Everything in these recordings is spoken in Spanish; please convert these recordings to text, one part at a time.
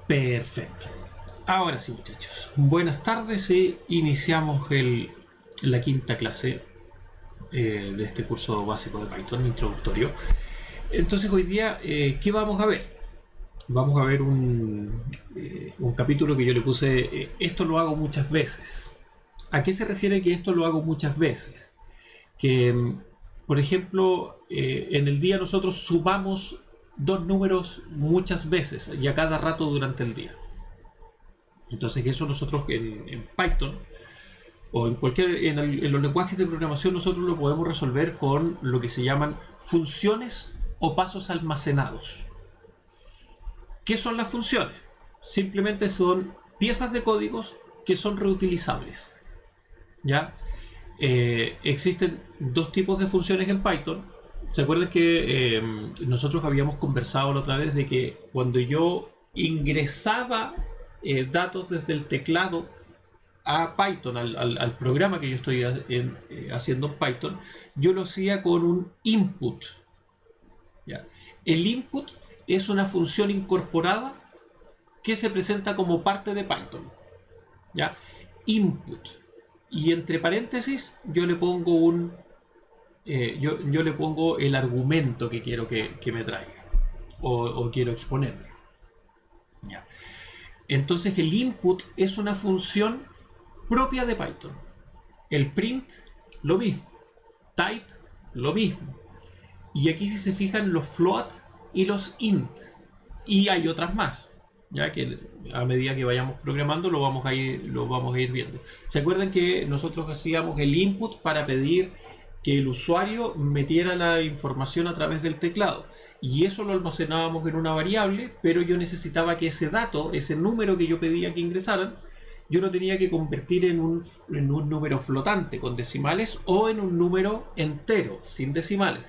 Perfecto. Ahora sí, muchachos. Buenas tardes y iniciamos la quinta clase de este curso básico de Python, introductorio. Entonces hoy día, ¿qué vamos a ver? Vamos a ver un capítulo que yo le puse, esto lo hago muchas veces. ¿A qué se refiere que esto lo hago muchas veces? Que, por ejemplo, en el día nosotros sumamos dos números muchas veces y a cada rato durante el día. Entonces eso nosotros en Python o en los lenguajes de programación nosotros lo podemos resolver con lo que se llaman funciones o pasos almacenados. ¿Qué son las funciones? Simplemente son piezas de códigos que son reutilizables. ¿Ya? Existen dos tipos de funciones en Python. ¿Se acuerdan que nosotros habíamos conversado la otra vez de que cuando yo ingresaba datos desde el teclado a Python, al programa que yo estoy haciendo en Python, yo lo hacía con un input? ¿Ya? El input es una función incorporada que se presenta como parte de Python. ¿Ya? Input. Y entre paréntesis yo le pongo yo le pongo el argumento que quiero que me traiga o quiero exponerle. ¿Ya? Entonces el input es una función propia de Python. El print, lo mismo. Type, lo mismo. Y aquí si se fijan los float y los int. Y hay otras más, ya que a medida que vayamos programando lo vamos a ir viendo. ¿Se acuerdan que nosotros hacíamos el input para pedir que el usuario metiera la información a través del teclado? Y eso lo almacenábamos en una variable, pero yo necesitaba que ese dato, ese número que yo pedía que ingresaran, yo lo tenía que convertir en un número flotante con decimales o en un número entero sin decimales.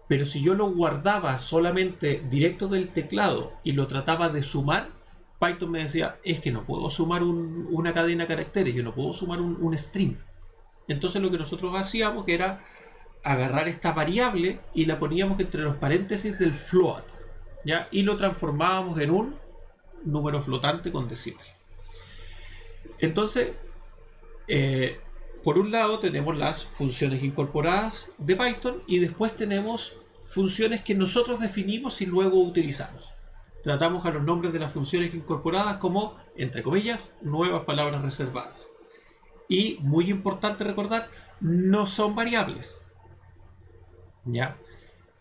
Pero si yo lo guardaba solamente directo del teclado y lo trataba de sumar, Python me decía, es que no puedo sumar una cadena de caracteres, yo no puedo sumar un string. Entonces lo que nosotros hacíamos era agarrar esta variable y la poníamos entre los paréntesis del float, ¿ya? Y lo transformábamos en un número flotante con decimales. Entonces, por un lado tenemos las funciones incorporadas de Python y después tenemos funciones que nosotros definimos y luego utilizamos. Tratamos a los nombres de las funciones incorporadas como, entre comillas, nuevas palabras reservadas. Y muy importante recordar, no son variables. ¿Ya?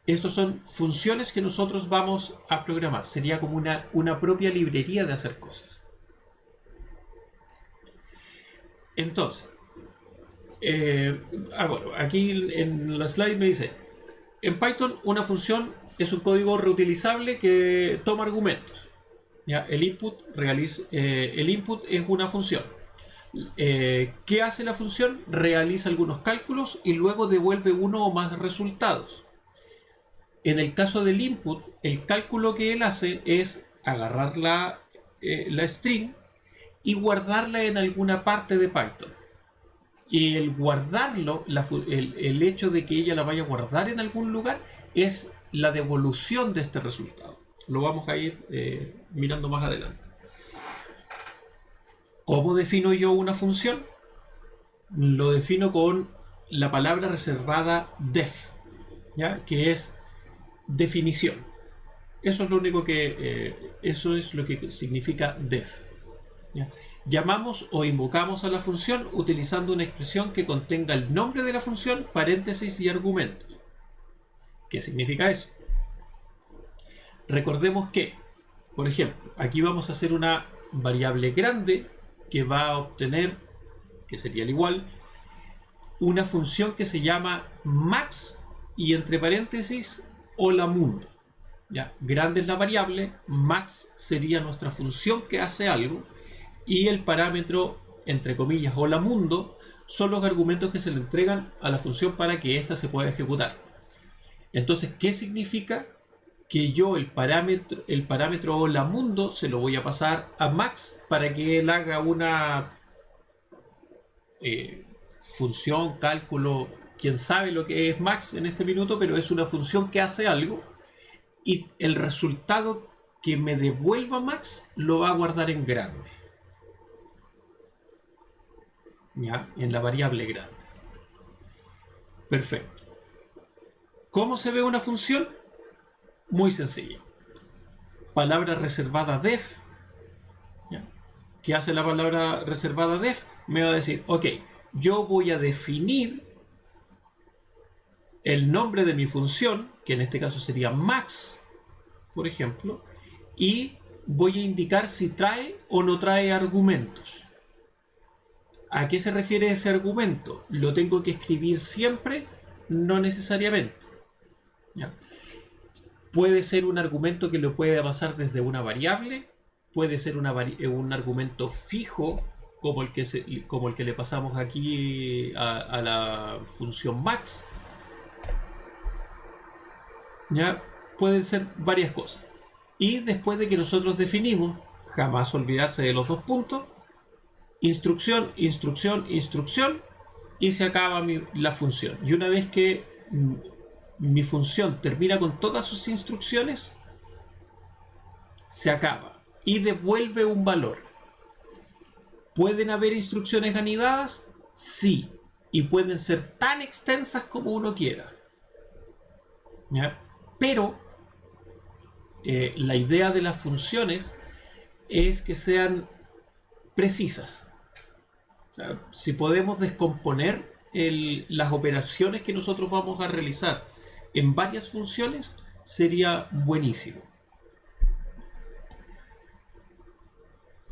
Estos son funciones que nosotros vamos a programar. Sería como una propia librería de hacer cosas. Entonces, bueno, aquí en la slide me dice, en Python una función es un código reutilizable que toma argumentos. ¿Ya? El input es una función. ¿Qué hace la función? Realiza algunos cálculos y luego devuelve uno o más resultados. En el caso del input, el cálculo que él hace es agarrar la string y guardarla en alguna parte de Python. Y el guardarlo, el hecho de que ella la vaya a guardar en algún lugar, es la devolución de este resultado. Lo vamos a ir mirando más adelante. ¿Cómo defino yo una función? Lo defino con la palabra reservada def, ¿ya? Que es definición. Eso es lo único eso es lo que significa def. ¿Ya? Llamamos o invocamos a la función utilizando una expresión que contenga el nombre de la función, paréntesis y argumentos. ¿Qué significa eso? Recordemos que, por ejemplo, aquí vamos a hacer una variable grande que va a obtener, que sería el igual, una función que se llama max y entre paréntesis hola mundo. ¿Ya? Grande es la variable, max sería nuestra función que hace algo y el parámetro, entre comillas, hola mundo, son los argumentos que se le entregan a la función para que ésta se pueda ejecutar. Entonces, ¿qué significa? Que yo el parámetro hola mundo se lo voy a pasar a max para que él haga una función, cálculo, quién sabe lo que es max en este minuto, pero es una función que hace algo y el resultado que me devuelva max lo va a guardar en grande. ¿Ya? En la variable grande. Perfecto. ¿Cómo se ve una función? Muy sencillo. Palabra reservada def. ¿Ya? ¿Qué hace la palabra reservada def? Me va a decir, ok, yo voy a definir el nombre de mi función, que en este caso sería max, por ejemplo, y voy a indicar si trae o no trae argumentos. ¿A qué se refiere ese argumento? ¿Lo tengo que escribir siempre? No necesariamente. ¿Ya? Puede ser un argumento que lo puede pasar desde una variable, puede ser un argumento fijo, como el que le pasamos aquí a la función max. ¿Ya? Pueden ser varias cosas. Y después de que nosotros definimos, jamás olvidarse de los dos puntos, instrucción, instrucción, instrucción, y se acaba la función. Y una vez que mi función termina con todas sus instrucciones, se acaba y devuelve un valor. ¿Pueden haber instrucciones anidadas? Sí, y pueden ser tan extensas como uno quiera. ¿Ya? Pero la idea de las funciones es que sean precisas. O sea, si podemos descomponer las operaciones que nosotros vamos a realizar en varias funciones, sería buenísimo.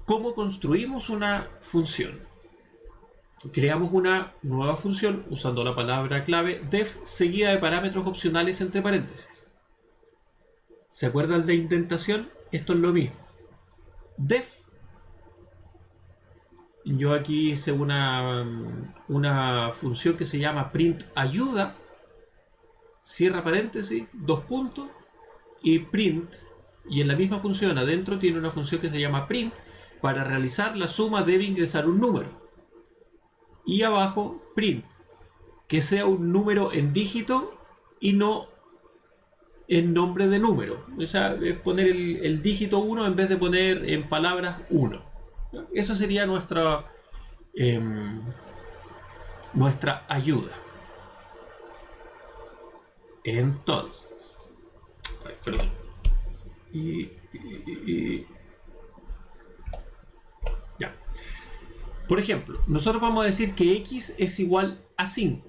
¿Cómo construimos una función? Creamos una nueva función usando la palabra clave def seguida de parámetros opcionales entre paréntesis. ¿Se acuerdan de indentación? Esto es lo mismo. Def. Yo aquí hice una función que se llama print ayuda, cierra paréntesis, dos puntos, y print, y en la misma función adentro tiene una función que se llama print. Para realizar la suma debe ingresar un número. Y abajo, print, que sea un número en dígito y no en nombre de número. O sea, es poner el dígito 1 en vez de poner en palabras 1. Eso sería nuestra ayuda. Entonces, ay, perdón. Ya. Por ejemplo, nosotros vamos a decir que x es igual a 5.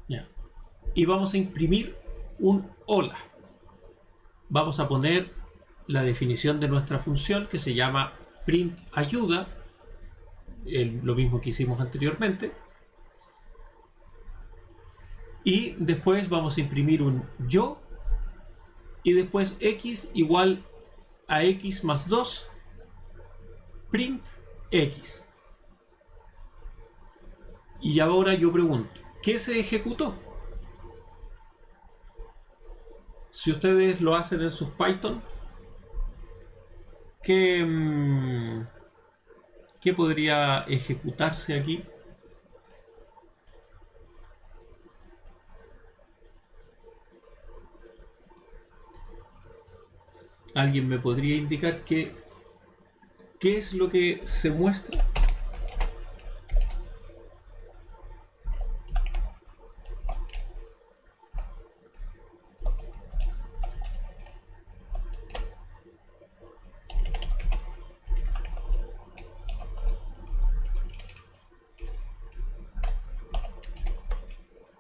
Ya. Y vamos a imprimir un hola. Vamos a poner la definición de nuestra función que se llama print ayuda, lo mismo que hicimos anteriormente, y después vamos a imprimir un yo, y después x igual a x más 2 print x. Y ahora yo pregunto, ¿qué se ejecutó? Si ustedes lo hacen en sus Python, ¿qué podría ejecutarse aquí? ¿Alguien me podría indicar qué es lo que se muestra?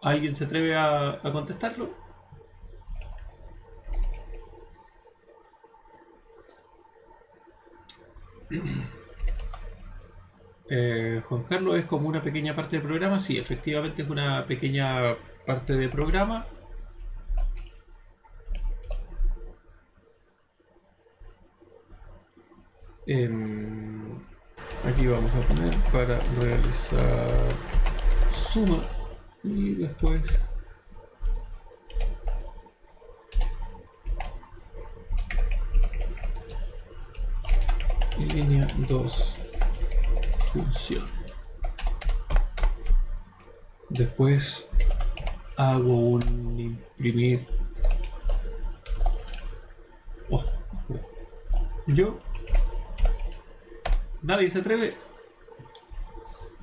¿Alguien se atreve a contestarlo? Juan Carlos, ¿es como una pequeña parte del programa? Sí, efectivamente es una pequeña parte del programa. Aquí vamos a poner para realizar suma y después línea 2 función. Después hago un imprimir. Yo. Nadie se atreve.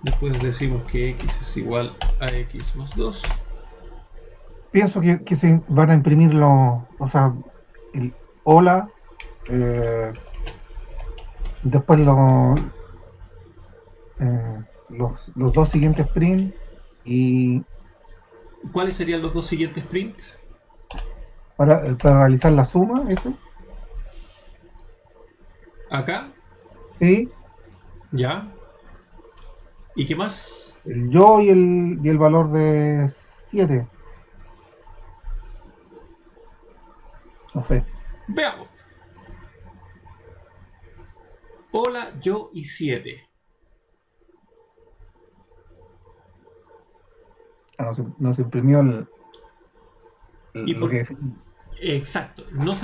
Después decimos que x es igual a x más 2. Pienso que se van a imprimir o sea, el hola, después los dos siguientes print y ¿Cuáles serían los dos siguientes prints? para realizar la suma, eso, Acá, sí, ya. ¿Y qué más? el yo y el valor de 7, no sé. Veamos. Hola, yo y 7. No se imprimió ¿Y lo que por definimos. Exacto. No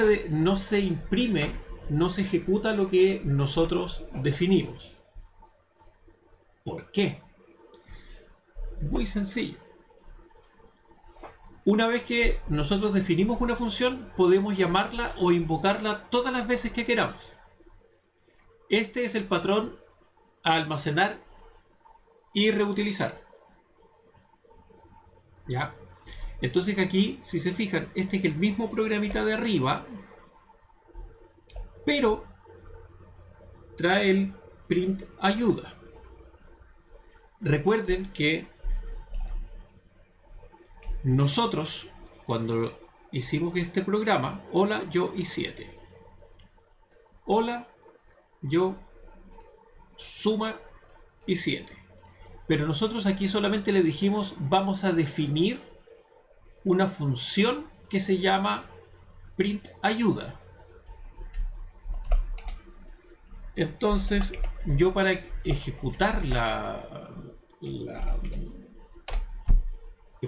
se imprime, no se ejecuta lo que nosotros definimos. ¿Por qué? Muy sencillo. Una vez que nosotros definimos una función, podemos llamarla o invocarla todas las veces que queramos. Este es el patrón a almacenar y reutilizar. ¿Ya? Entonces aquí, si se fijan, este es el mismo programita de arriba, pero trae el print ayuda. Recuerden que nosotros, cuando hicimos este programa, hola, yo y 7. Hola, yo, suma y 7. Pero nosotros aquí solamente le dijimos, vamos a definir una función que se llama print ayuda. Entonces, yo para ejecutar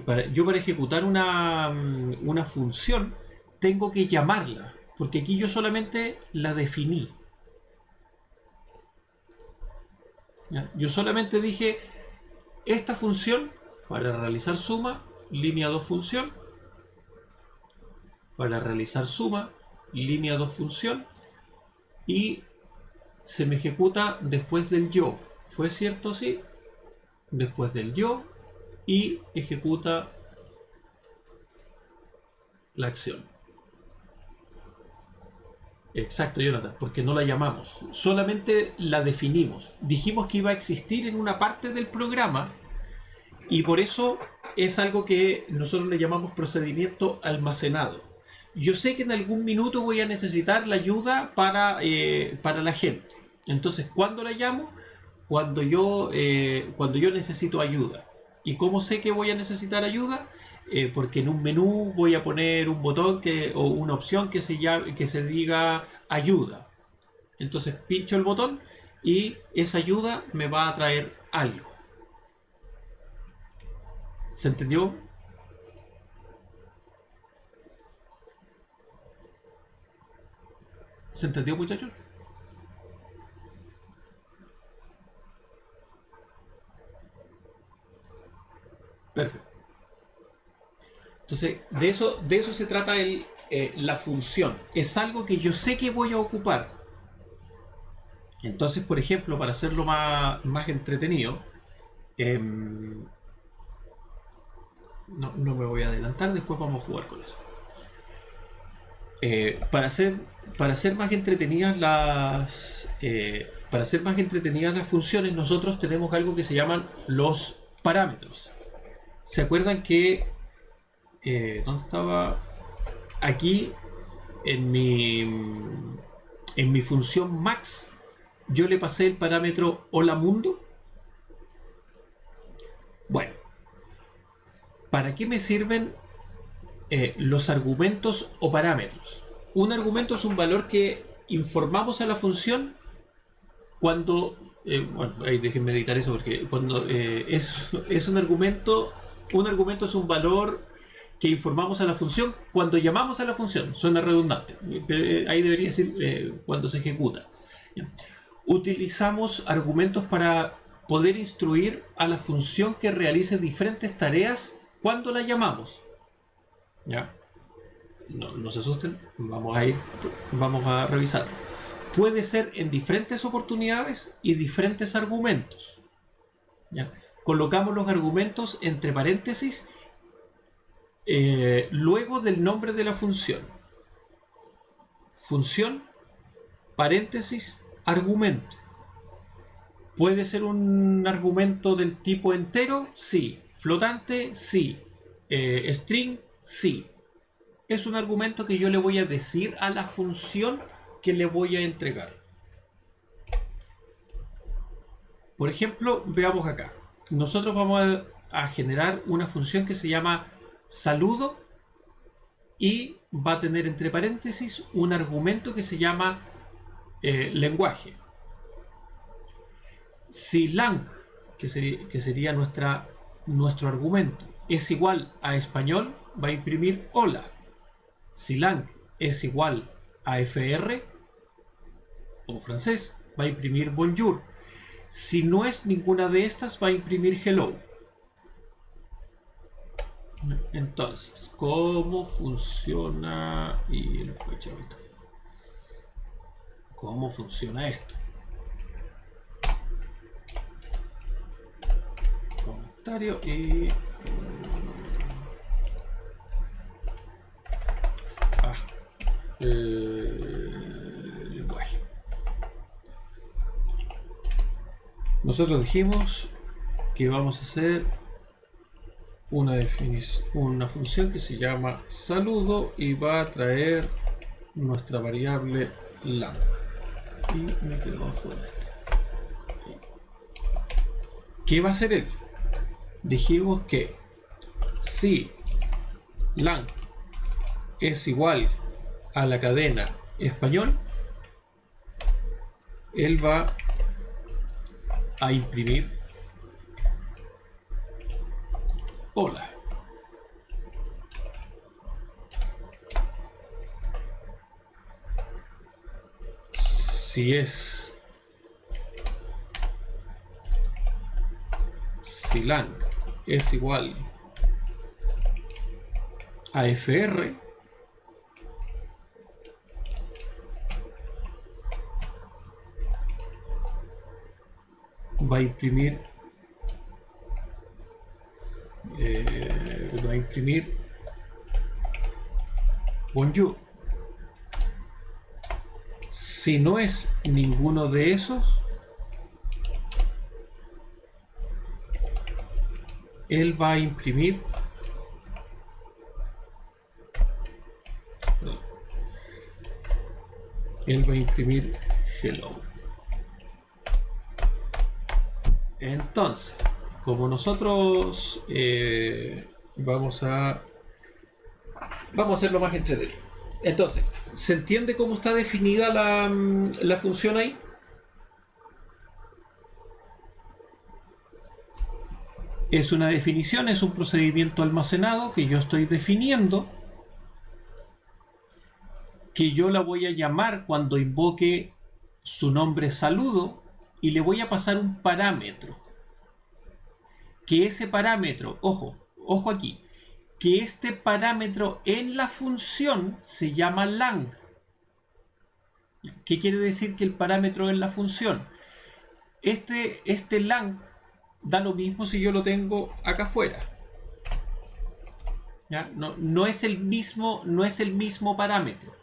para ejecutar una función tengo que llamarla, porque aquí yo solamente la definí. ¿Ya? Yo solamente dije esta función para realizar suma, línea 2 función, para realizar suma, línea 2 función, y se me ejecuta después del yo. ¿Fue cierto? Sí. Después del yo y ejecuta la acción. Exacto, Jonathan, porque no la llamamos, solamente la definimos. Dijimos que iba a existir en una parte del programa y por eso es algo que nosotros le llamamos procedimiento almacenado. Yo sé que en algún minuto voy a necesitar la ayuda para la gente. Entonces, ¿cuándo la llamo? Cuando yo necesito ayuda. ¿Y cómo sé que voy a necesitar ayuda? Porque en un menú voy a poner un botón o una opción que se diga ayuda. Entonces pincho el botón y esa ayuda me va a traer algo. ¿Se entendió? ¿Se entendió, muchachos? Perfecto. Entonces, de eso se trata la función. Es algo que yo sé que voy a ocupar. Entonces, por ejemplo, para hacerlo más entretenido, no me voy a adelantar, después vamos a jugar con eso. Para hacer más entretenidas las funciones, nosotros tenemos algo que se llaman los parámetros. ¿Se acuerdan que ¿dónde estaba? Aquí en mi función max yo le pasé el parámetro hola mundo. Bueno, ¿para qué me sirven los argumentos o parámetros? Un argumento es un valor que informamos a la función cuando bueno, ahí déjenme editar eso porque cuando es un argumento es un valor que informamos a la función cuando llamamos a la función. Suena redundante, pero ahí debería decir cuando se ejecuta. Utilizamos argumentos para poder instruir a la función que realice diferentes tareas cuando la llamamos. ¿Ya? No se asusten, vamos a revisar. puede ser en diferentes oportunidades y diferentes argumentos. ¿Ya? Colocamos los argumentos entre paréntesis luego del nombre de la función. Función, paréntesis, argumento. ¿Puede ser un argumento del tipo entero? Sí. ¿Flotante? Sí. ¿String? Sí. Es un argumento que yo le voy a decir a la función que le voy a entregar. Por ejemplo, veamos acá. Nosotros vamos a generar una función que se llama saludo y va a tener entre paréntesis un argumento que se llama lenguaje. Si lang, que sería nuestro argumento, es igual a español, va a imprimir hola. Si lang es igual a fr o francés, va a imprimir bonjour. Si no es ninguna de estas, va a imprimir hello. Entonces, ¿cómo funciona? ¿Cómo funciona esto? Comentario y... lenguaje. Nosotros dijimos que vamos a hacer una función que se llama saludo y va a traer nuestra variable lang. Y me quedo afuera. ¿Qué va a hacer él? Dijimos que si lang es igual a la cadena español, él va a imprimir hola. Si lang es igual a fr, va a imprimir bonjour. Si no es ninguno de esos, él va a imprimir hello. Entonces, como nosotros vamos a hacerlo más entretenido. Entonces, ¿se entiende cómo está definida la función ahí? Es una definición, es un procedimiento almacenado que yo estoy definiendo, que yo la voy a llamar cuando invoque su nombre saludo y le voy a pasar un parámetro. Que ese parámetro, ojo aquí, que este parámetro en la función se llama lang. ¿Qué quiere decir que el parámetro en la función? Este lang da lo mismo si yo lo tengo acá afuera. ¿Ya? No es el mismo parámetro.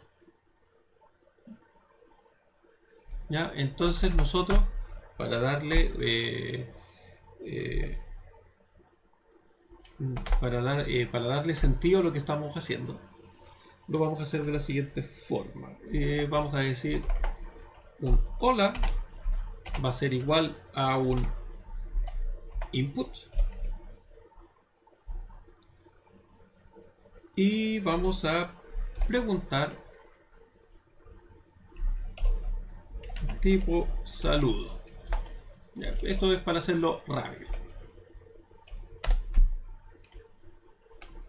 ¿Ya? Entonces nosotros, para darle sentido a lo que estamos haciendo, lo vamos a hacer de la siguiente forma. Vamos a decir un hola va a ser igual a un input y vamos a preguntar tipo saludo. Ya, esto es para hacerlo rápido.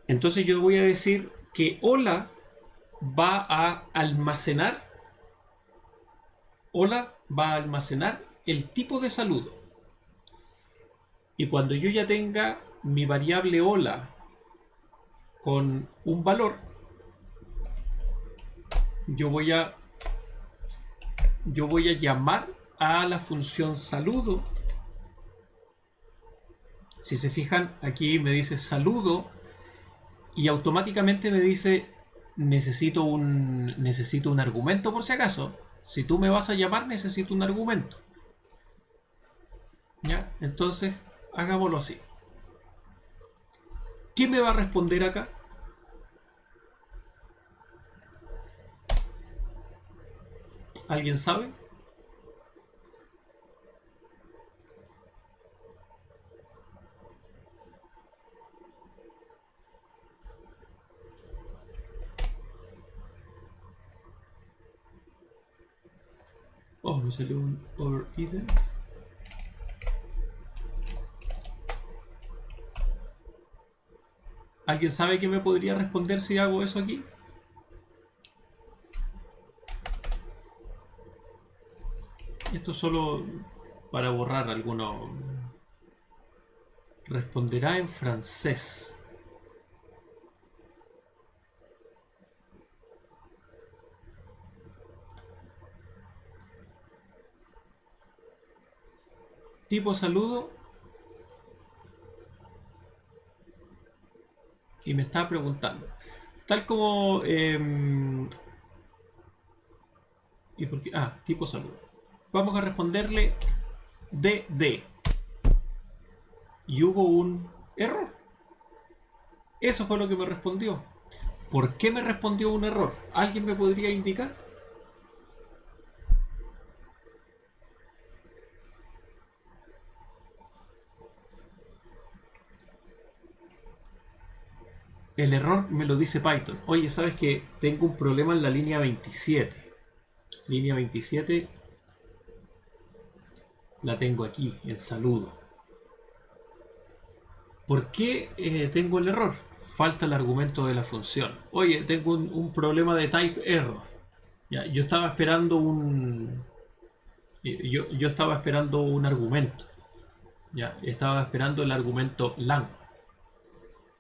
Entonces yo voy a decir que hola va a almacenar el tipo de saludo. Y cuando yo ya tenga mi variable hola con un valor, yo voy a yo voy a llamar a la función saludo. Si se fijan, aquí me dice saludo y automáticamente me dice necesito un argumento por si acaso. Si tú me vas a llamar, necesito un argumento. ¿Ya? Entonces, hagámoslo así. ¿Quién me va a responder acá? ¿Alguien sabe? Oh, me salió un or event. ¿Alguien sabe que me podría responder si hago eso aquí? Esto solo para borrar alguno. Responderá en francés. Tipo saludo. Y me está preguntando. Tal como... ¿y por qué? Ah, tipo saludo. Vamos a responderle DD. Y hubo un error. Eso fue lo que me respondió. ¿Por qué me respondió un error? ¿Alguien me podría indicar? El error me lo dice Python. Oye, ¿sabes que tengo un problema en la línea 27? Línea 27 la tengo aquí, en saludo. ¿Por qué tengo el error? Falta el argumento de la función. Oye, tengo un problema de type error. Ya, yo estaba esperando un... Yo estaba esperando un argumento. Ya, estaba esperando el argumento lang.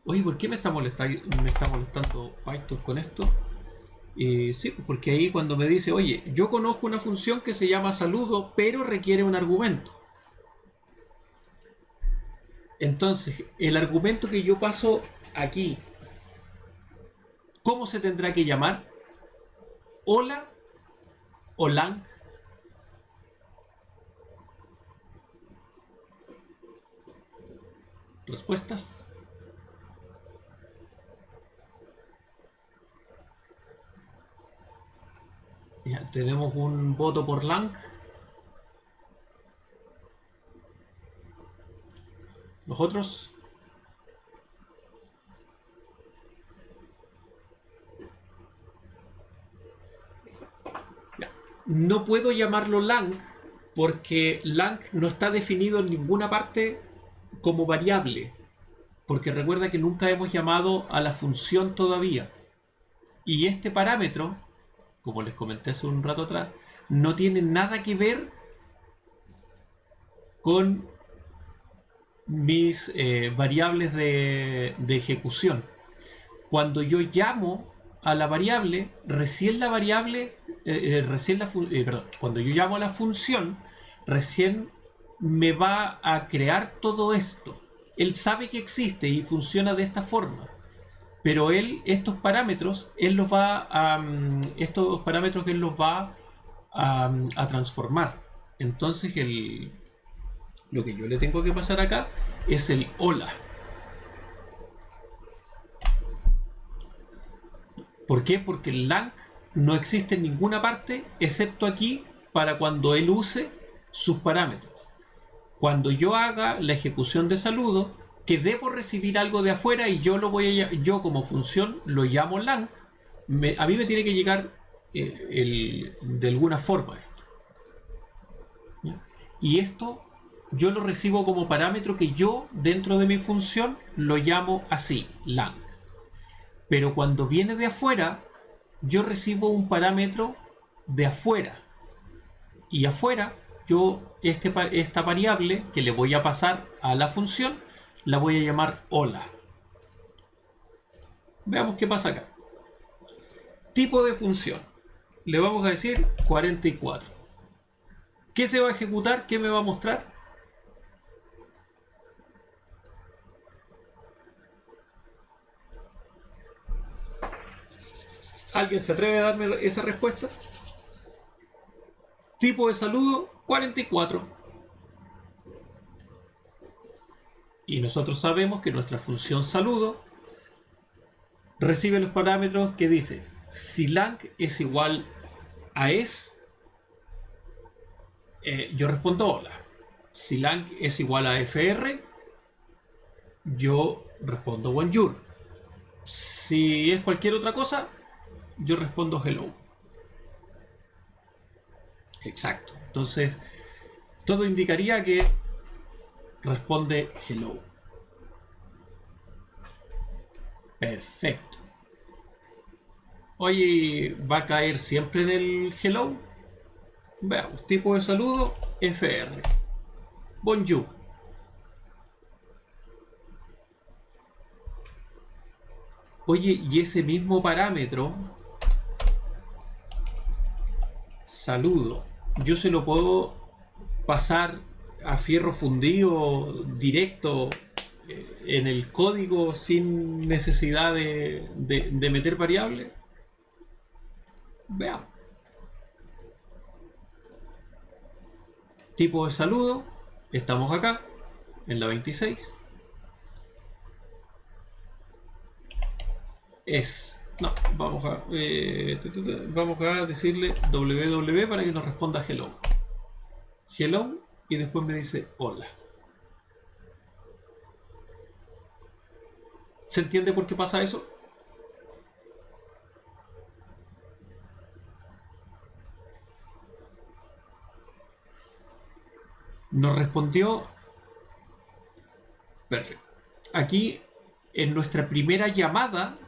Oye, ¿por qué me está molestando Python con esto? Sí, porque ahí cuando me dice, oye, yo conozco una función que se llama saludo, pero requiere un argumento. Entonces, el argumento que yo paso aquí, ¿cómo se tendrá que llamar? ¿Hola o lang? ¿Respuestas? Ya, tenemos un voto por lang. ¿Los otros? Ya. No puedo llamarlo lang porque lang no está definido en ninguna parte como variable. Porque recuerda que nunca hemos llamado a la función todavía. Y este parámetro, como les comenté hace un rato atrás, no tiene nada que ver con mis variables de ejecución. Cuando yo llamo a la variable, recién la variable, cuando yo llamo a la función, recién me va a crear todo esto. Él sabe que existe y funciona de esta forma. Pero estos parámetros él los va a transformar. Entonces lo que yo le tengo que pasar acá es el hola. ¿Por qué? Porque el lang no existe en ninguna parte excepto aquí para cuando él use sus parámetros. Cuando yo haga la ejecución de saludo, que debo recibir algo de afuera y yo como función lo llamo lang, a mí me tiene que llegar de alguna forma esto. ¿Ya? Y esto yo lo recibo como parámetro que yo dentro de mi función lo llamo así, lang. Pero cuando viene de afuera, yo recibo un parámetro de afuera. Y afuera, yo esta variable que le voy a pasar a la función, la voy a llamar hola. Veamos qué pasa acá. Tipo de función. Le vamos a decir 44. ¿Qué se va a ejecutar? ¿Qué me va a mostrar? ¿Alguien se atreve a darme esa respuesta? Tipo de saludo 44. Y nosotros sabemos que nuestra función saludo recibe los parámetros que dice si lang es igual a es, yo respondo hola. Si lang es igual a fr, yo respondo bonjour. Si es cualquier otra cosa, yo respondo hello. Exacto. Entonces, todo indicaría que responde hello. Perfecto. Oye, ¿va a caer siempre en el hello? Veamos, tipo de saludo, FR. Bonjour. Oye, y ese mismo parámetro, saludo, yo se lo puedo pasar a fierro fundido directo en el código sin necesidad de meter variable. Veamos. Tipo de saludo, estamos acá en la 26. Es, no, vamos a decirle www para que nos responda hello. Hello, y después me dice hola. ¿Se entiende por qué pasa eso? Nos respondió. Perfecto. Aquí, en nuestra primera llamada,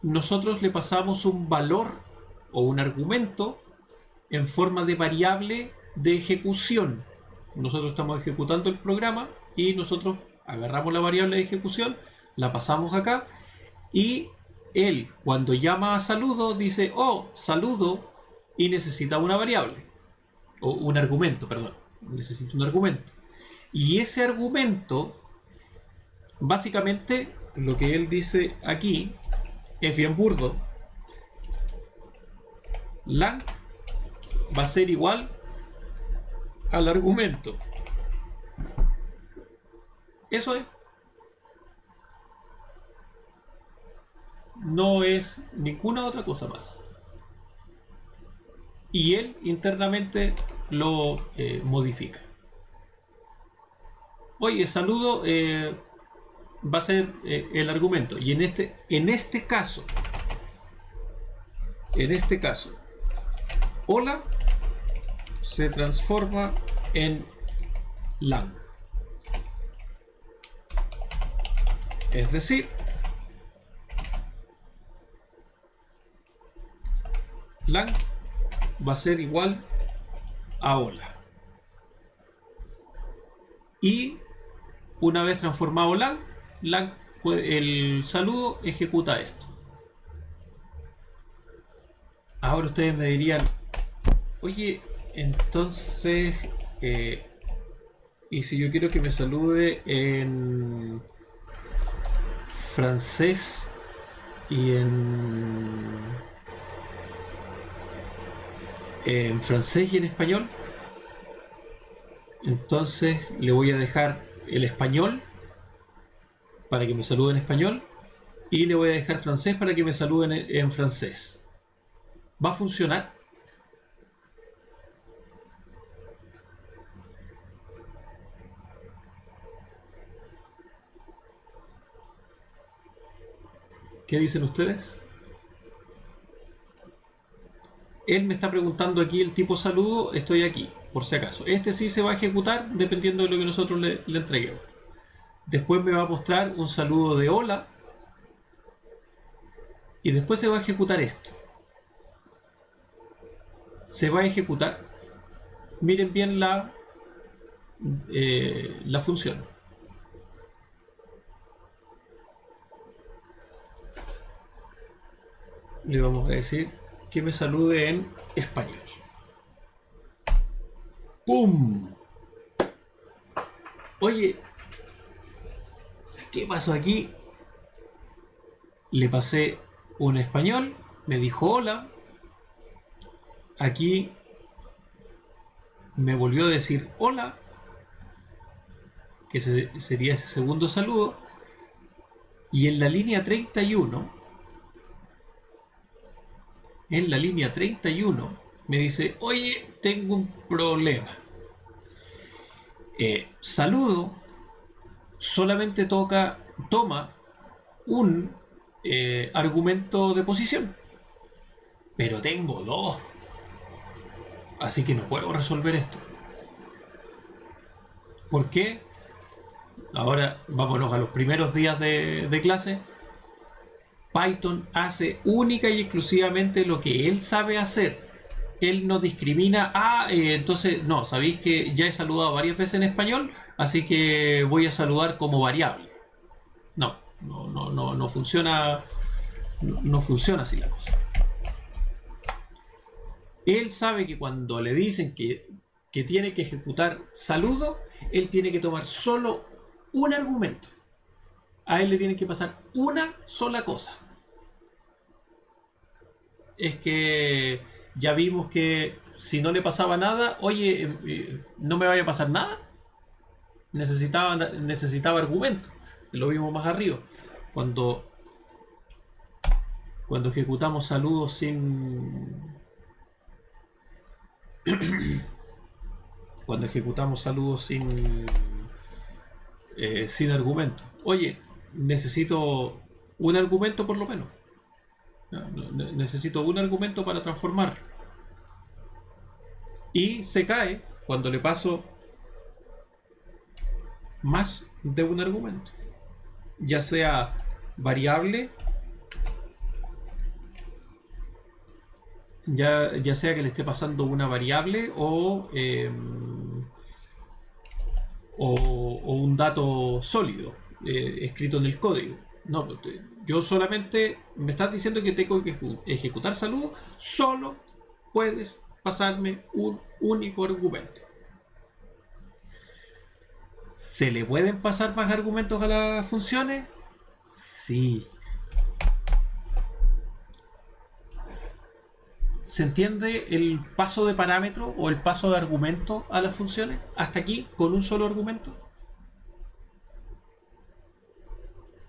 nosotros le pasamos un valor o un argumento en forma de variable de ejecución. Nosotros estamos ejecutando el programa y nosotros agarramos la variable de ejecución, la pasamos acá y él, cuando llama a saludo, dice, oh, saludo, y necesita una variable o un argumento, perdón, necesita un argumento. Y ese argumento, básicamente, lo que él dice aquí es bien burdo. Lang va a ser igual al argumento. Eso es. No es ninguna otra cosa más. Y él internamente lo modifica. Oye, saludo va a ser el argumento. Y en este caso, hola se transforma en lang. Es decir, lang va a ser igual a hola. Y una vez transformado lang, el saludo ejecuta esto. Ahora ustedes me dirían, oye, entonces, ¿y si yo quiero que me salude en francés y en francés y en español? Entonces le voy a dejar el español para que me salude en español y le voy a dejar francés para que me saluden en francés. ¿Va a funcionar? ¿Qué dicen ustedes? Él me está preguntando aquí el tipo saludo, estoy aquí, por si acaso. Este sí se va a ejecutar dependiendo de lo que nosotros le entreguemos. Después me va a mostrar un saludo de hola. Y después se va a ejecutar esto. Se va a ejecutar. Miren bien la función. Le vamos a decir que me salude en español. ¡Pum! Oye, ¿qué pasó aquí? Le pasé un español, me dijo hola. Aquí me volvió a decir hola, que sería ese segundo saludo. Y en la línea 31, me dice, oye, tengo un problema. Saludo, solamente toma un argumento de posición, pero tengo dos, así que no puedo resolver esto. ¿Por qué? Ahora vámonos a los primeros días de clase. Python hace única y exclusivamente lo que él sabe hacer. Él no discrimina. Entonces, no, sabéis que ya he saludado varias veces en español, así que voy a saludar como variable. No funciona. No funciona así la cosa. Él sabe que cuando le dicen que tiene que ejecutar saludo, él tiene que tomar solo un argumento. A él le tiene que pasar una sola cosa. Es que ya vimos que si no le pasaba nada, oye, no me vaya a pasar nada. Necesitaba argumento. Lo vimos más arriba. Cuando ejecutamos saludos sin sin argumento. Oye, necesito un argumento por lo menos. Necesito un argumento para transformar. Y se cae cuando le paso más de un argumento. Ya sea variable, ya sea que le esté pasando una variable o un dato sólido escrito en el código. No, yo solamente me estás diciendo que tengo que ejecutar saludo, solo puedes pasarme un único argumento. ¿Se le pueden pasar más argumentos a las funciones? Sí. ¿Se entiende el paso de parámetro o el paso de argumento a las funciones? Hasta aquí, con un solo argumento.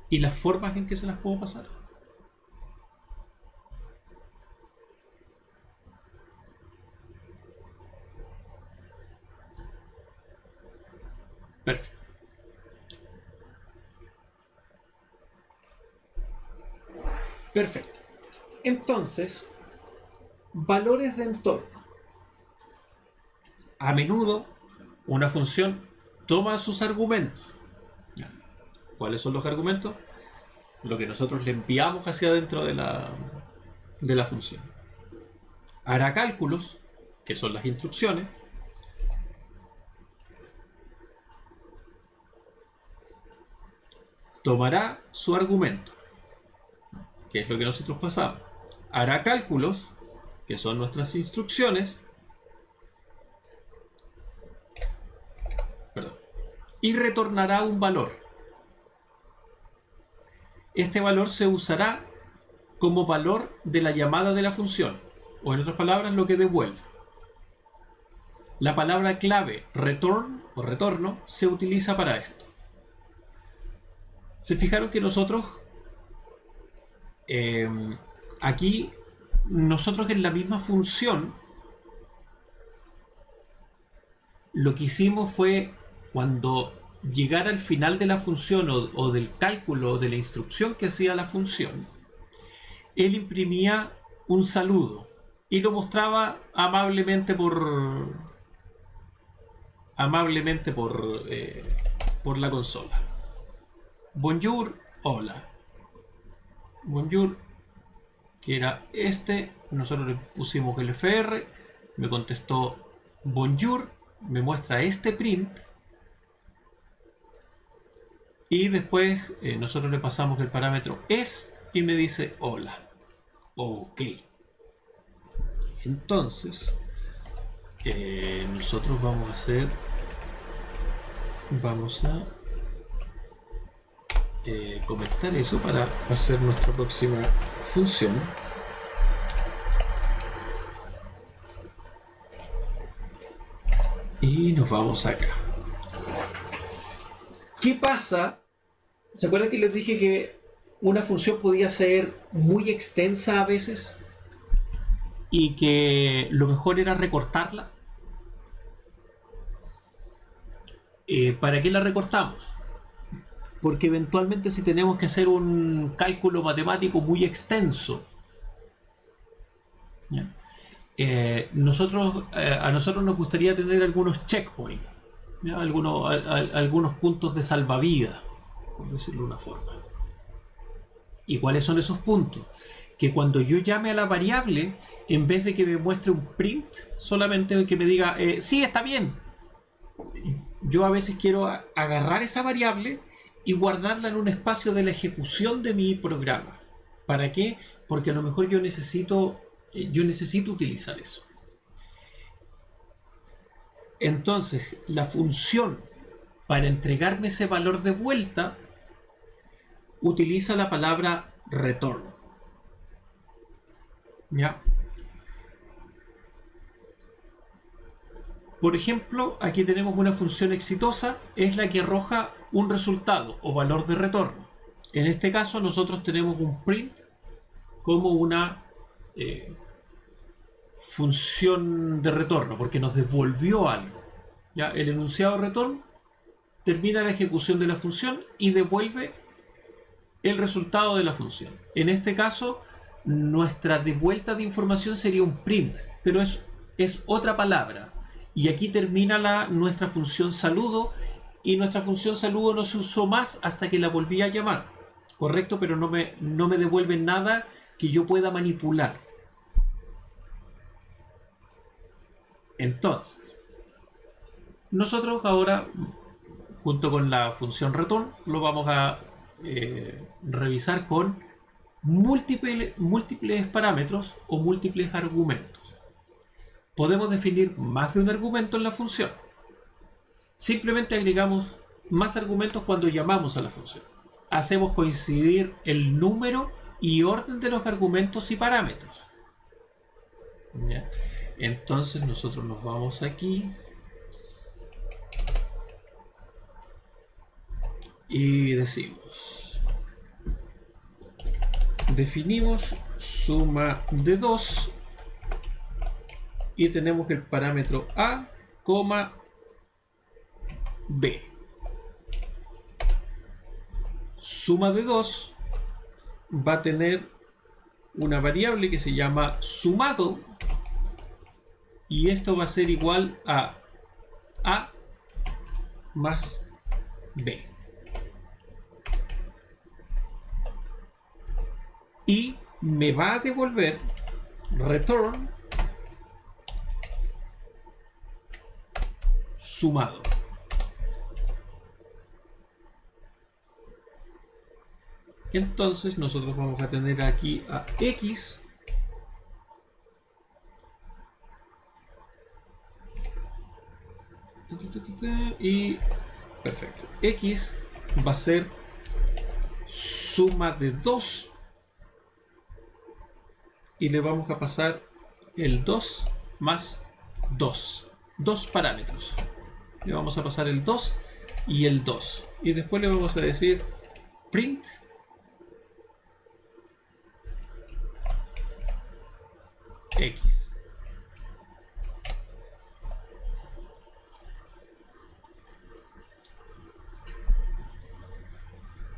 ¿Y las formas en que se las puedo pasar? Perfecto. Perfecto. Entonces, valores de entorno. A menudo, una función toma sus argumentos. ¿Cuáles son los argumentos? Lo que nosotros le enviamos hacia adentro de la función. Hará cálculos, que son las instrucciones. Tomará su argumento, que es lo que nosotros pasamos. Hará cálculos, que son nuestras instrucciones. Y retornará un valor. Este valor se usará como valor de la llamada de la función, o en otras palabras, lo que devuelve. La palabra clave return o retorno se utiliza para esto. Se fijaron que nosotros aquí en la misma función lo que hicimos fue, cuando llegara al final de la función o del cálculo o de la instrucción que hacía la función, él imprimía un saludo y lo mostraba amablemente por la consola. Bonjour, hola. Bonjour, que era nosotros le pusimos el FR, me contestó bonjour, me muestra este print, y después nosotros le pasamos el parámetro es y me dice hola. Ok. Entonces nosotros vamos a hacer, vamos a comentar eso para hacer nuestra próxima función. Y nos vamos acá. ¿Qué pasa? ¿Se acuerdan que les dije que una función podía ser muy extensa a veces? Y que lo mejor era recortarla. ¿Para qué la recortamos? Porque eventualmente si tenemos que hacer un cálculo matemático muy extenso, ¿ya? A nosotros nos gustaría tener algunos checkpoints, ¿ya? Algunos puntos de salvavidas, por decirlo de una forma. ¿Y cuáles son esos puntos? Que cuando yo llame a la variable, en vez de que me muestre un print, solamente que me diga, sí, está bien. Yo a veces quiero agarrar esa variable y guardarla en un espacio de la ejecución de mi programa. ¿Para qué? Porque a lo mejor yo necesito utilizar eso. Entonces, la función para entregarme ese valor de vuelta utiliza la palabra return. ¿Ya? Por ejemplo, aquí tenemos una función exitosa, es la que arroja un resultado o valor de retorno. En este caso nosotros tenemos un print como una función de retorno, porque nos devolvió algo. ¿Ya? El enunciado return termina la ejecución de la función y devuelve el resultado de la función. En este caso, nuestra devuelta de información sería un print, pero es otra palabra. Y aquí termina nuestra función saludo, y nuestra función saludo no se usó más hasta que la volví a llamar. Correcto, pero no me devuelve nada que yo pueda manipular. Entonces, nosotros ahora, junto con la función return, lo vamos a revisar con múltiples parámetros o múltiples argumentos. Podemos definir más de un argumento en la función. Simplemente agregamos más argumentos cuando llamamos a la función. Hacemos coincidir el número y orden de los argumentos y parámetros. ¿Ya? Entonces nosotros nos vamos aquí y decimos, definimos suma de 2 y tenemos el parámetro A, B. Suma de 2 va a tener una variable que se llama sumado, y esto va a ser igual a A más B. Y me va a devolver return sumado. Entonces nosotros vamos a tener aquí a X y perfecto. X va a ser suma de 2 y le vamos a pasar el 2 más 2. Dos parámetros. Le vamos a pasar el 2 y el 2. Y después le vamos a decir print X.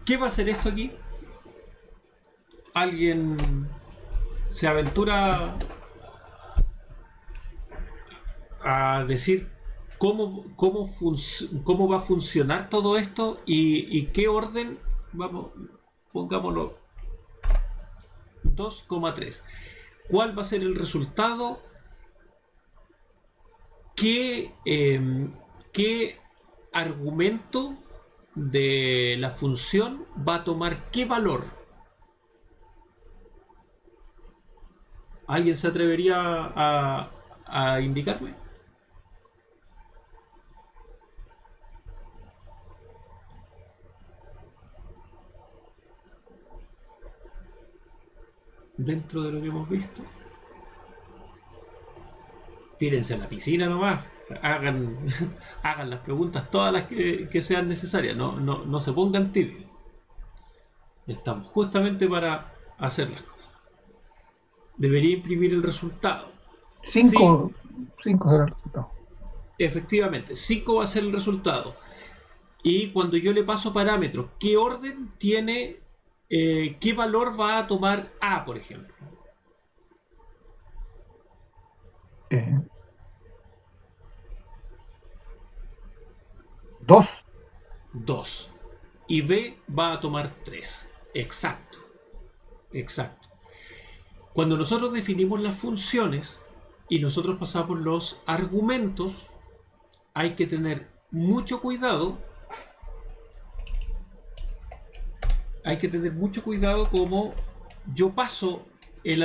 ¿Qué va a hacer esto aquí? ¿Alguien se aventura a decir cómo va a funcionar todo esto y qué orden? Vamos, pongámoslo 2,3. ¿Cuál va a ser el resultado? ¿Qué argumento de la función va a tomar qué valor? ¿Alguien se atrevería a indicarme? dentro de lo que hemos visto. Tírense a la piscina nomás, hagan, hagan las preguntas todas las que sean necesarias, no se pongan tibios. Estamos justamente para hacer las cosas. Debería imprimir el resultado. 5 será el resultado. Efectivamente, 5 va a ser el resultado. Y cuando yo le paso parámetros, ¿qué orden tiene? ¿Qué valor va a tomar A, por ejemplo? 2. 2. Y B va a tomar 3. Exacto. Exacto. Cuando nosotros definimos las funciones y nosotros pasamos los argumentos, hay que tener mucho cuidado. Hay que tener mucho cuidado como yo paso el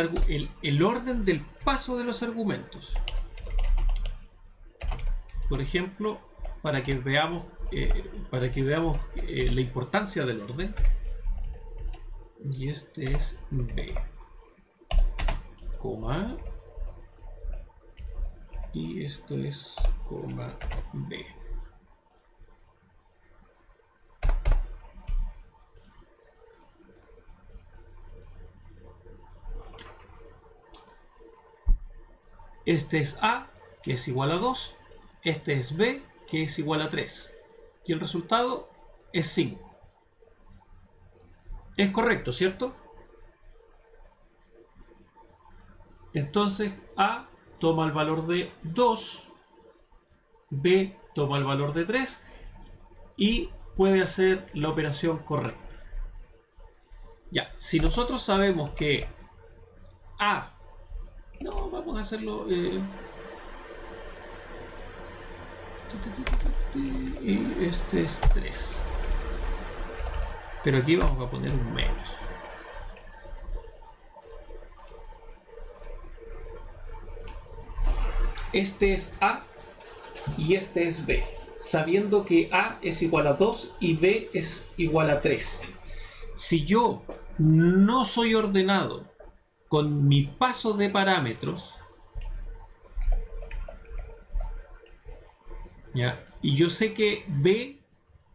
orden del paso de los argumentos. Por ejemplo, para que veamos la importancia del orden. Y este es B, coma, y esto es coma B. Este es A, que es igual a 2. Este es B, que es igual a 3. Y el resultado es 5. Es correcto, ¿cierto? Entonces A toma el valor de 2, B toma el valor de 3 y puede hacer la operación correcta. Ya, si nosotros sabemos que A... No, vamos a hacerlo... y este es 3. Pero aquí vamos a poner un menos. Este es A y este es B, sabiendo que A es igual a 2 y B es igual a 3. Si yo no soy ordenado con mi paso de parámetros, ¿ya? Y yo sé que B,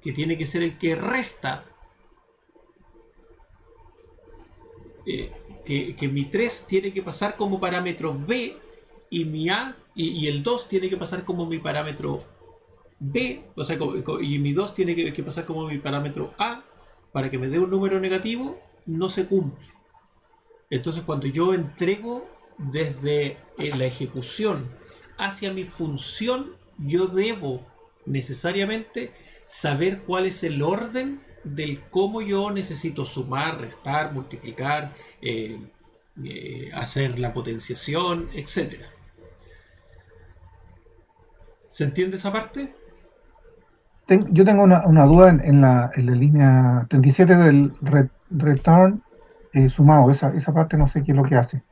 que tiene que ser el que resta, que mi 3 tiene que pasar como parámetro B y mi A y el 2 tiene que pasar como mi parámetro B, o sea, y mi 2 tiene que pasar como mi parámetro A para que me dé un número negativo, no se cumple. Entonces cuando yo entrego desde la ejecución hacia mi función, yo debo necesariamente saber cuál es el orden del cómo yo necesito sumar, restar, multiplicar, hacer la potenciación, etc. ¿Se entiende esa parte? Yo tengo una duda en la línea 37 del return sumado. Esa parte no sé qué es lo que hace.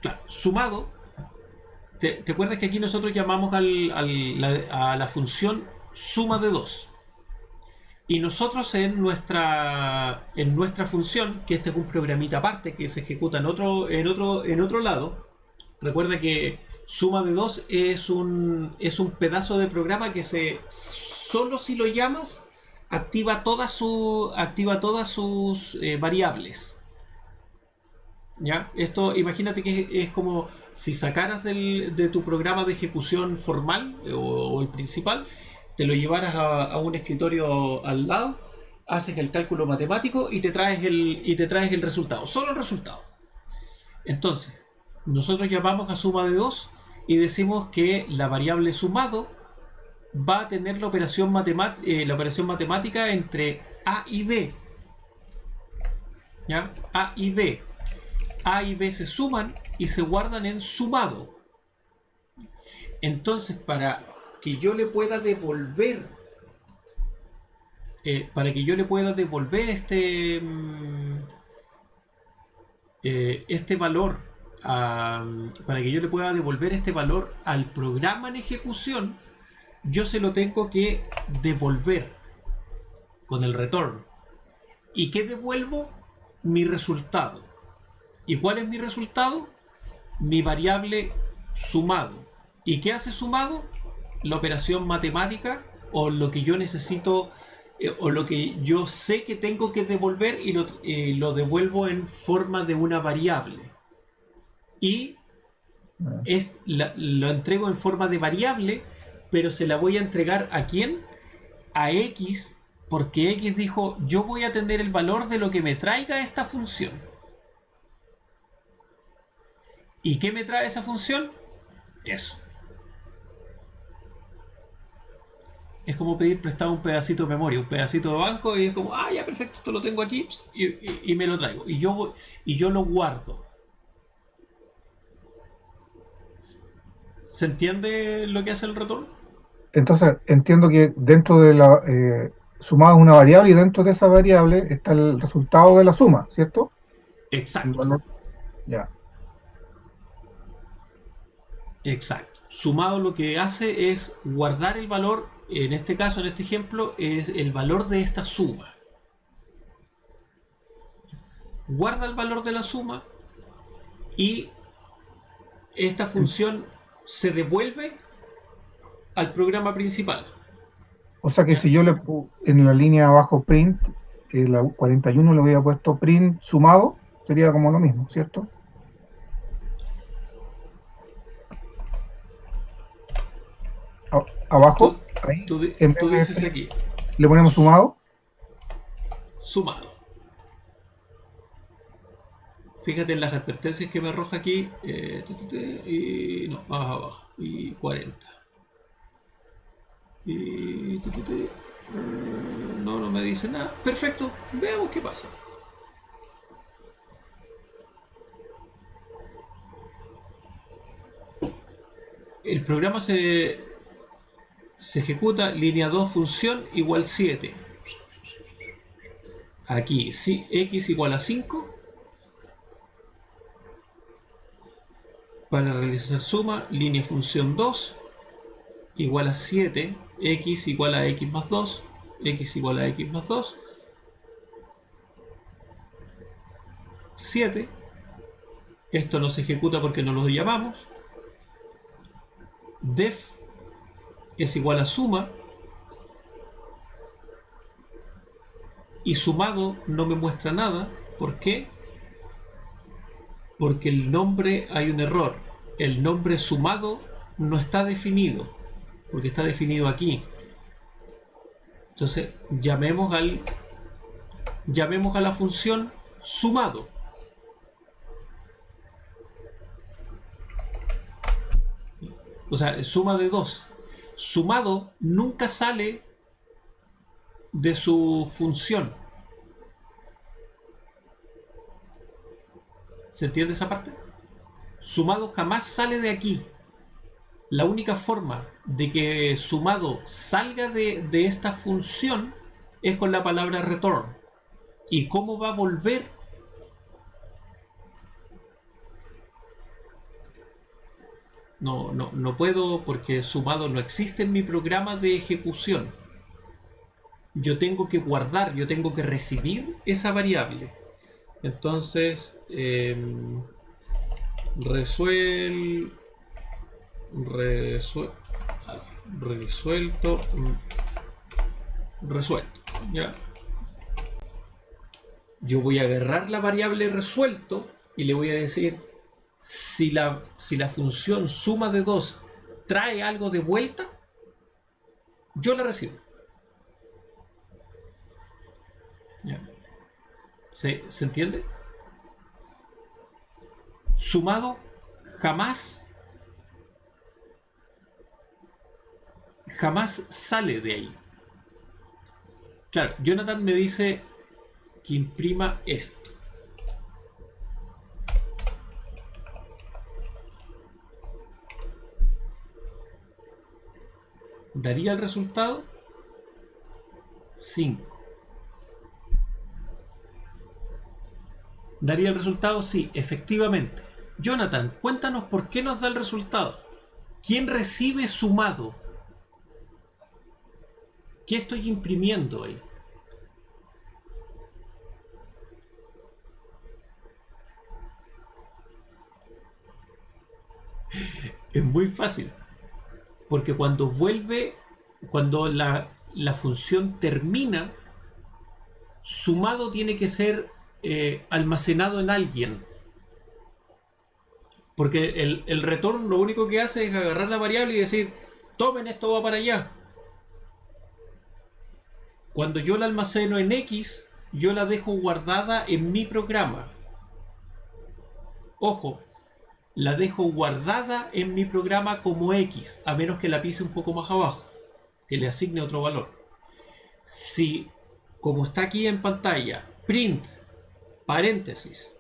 Claro, sumado. ¿Te acuerdas que aquí nosotros llamamos a la función suma de 2? Y nosotros en nuestra función, que este es un programita aparte que se ejecuta en otro lado, recuerda que suma de 2 es un pedazo de programa que solo si lo llamas activa todas sus variables. ¿Ya? Esto imagínate que es como si sacaras de tu programa de ejecución formal o el principal, te lo llevaras a un escritorio al lado, haces el cálculo matemático y te traes el resultado, solo el resultado. Entonces, nosotros llamamos a suma de 2 y decimos que la variable sumado va a tener la operación matemática entre A y B. ¿Ya? A y B. A y B se suman y se guardan en sumado. Entonces, para que yo le pueda devolver este valor al programa en ejecución, yo se lo tengo que devolver con el return. ¿Y qué devuelvo? Mi resultado. ¿Y cuál es mi resultado? Mi variable sumado. ¿Y qué hace sumado? La operación matemática o lo que yo necesito o lo que yo sé que tengo que devolver y lo devuelvo en forma de una variable. Y lo entrego en forma de variable, pero se la voy a entregar ¿a quién? A X, porque X dijo, yo voy a tener el valor de lo que me traiga esta función. ¿Y qué me trae esa función? Eso. Es como pedir prestado un pedacito de memoria, un pedacito de banco, y es como, ah, ya perfecto, esto lo tengo aquí, y me lo traigo. Y yo lo guardo. ¿Se entiende lo que hace el retorno? Entonces, entiendo que dentro de la sumado una variable y dentro de esa variable está el resultado de la suma, ¿cierto? El Exacto, valor. Ya. exacto. Sumado lo que hace es guardar el valor, en este caso, en este ejemplo, es el valor de esta suma. Guarda el valor de la suma y esta función se devuelve al programa principal. O sea que ¿Ya? si yo en la línea abajo print, la 41 le hubiera puesto print sumado, sería como lo mismo, ¿cierto? Tú, Abajo, ahí, en vez tú de dices print, aquí, le ponemos sumado. sumado. Fíjate en las advertencias que me arroja aquí. Y no, más abajo. Y 40. Y no, no me dice nada. Perfecto, veamos qué pasa. El programa se ejecuta línea 2 función igual 7. Aquí, si x igual a 5. Para realizar suma, línea función 2 igual a 7. X igual a x más 2. X igual a x más 2. 7. Esto no se ejecuta porque no lo llamamos. Def es igual a suma. Y sumado no me muestra nada. ¿Por qué? Porque el nombre hay un error. El nombre sumado no está definido. Porque está definido aquí. Entonces llamemos a la función sumado. O sea, suma de 2. Sumado nunca sale de su función. ¿Se entiende esa parte? Sumado jamás sale de aquí. La única forma de que sumado salga de esta función es con la palabra return. ¿Y cómo va a volver? No puedo porque sumado no existe en mi programa de ejecución. Yo tengo que guardar, yo tengo que recibir esa variable. Entonces, resuel, resuel, resuelto, resuelto. ¿Ya? Yo voy a agarrar la variable resuelto y le voy a decir si la función suma de 2 trae algo de vuelta, yo la recibo. ¿Ya? ¿Se entiende? Sumado jamás sale de ahí. Claro, Jonathan me dice que imprima esto. ¿Daría el resultado? 5. ¿Daría el resultado? Sí, efectivamente. Jonathan, cuéntanos por qué nos da el resultado. ¿Quién recibe sumado? ¿Qué estoy imprimiendo ahí? Es muy fácil. Porque cuando vuelve, cuando la función termina, sumado tiene que ser almacenado en alguien. Porque el return lo único que hace es agarrar la variable y decir, tomen, esto va para allá. Cuando yo la almaceno en X, yo la dejo guardada en mi programa. Ojo, la dejo guardada en mi programa como X, a menos que la pise un poco más abajo, que le asigne otro valor. Si, como está aquí en pantalla, print, paréntesis,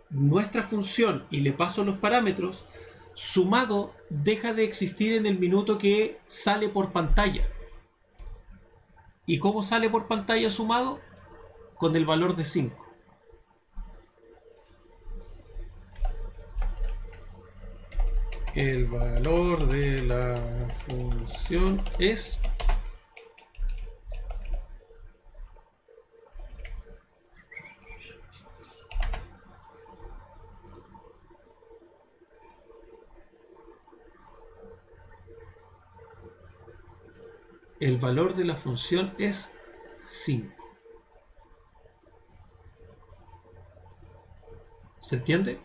nuestra función y le paso los parámetros, sumado deja de existir en el minuto que sale por pantalla. ¿Y cómo sale por pantalla sumado? Con el valor de 5. El valor de la función es el valor de la función es 5. ¿Se entiende?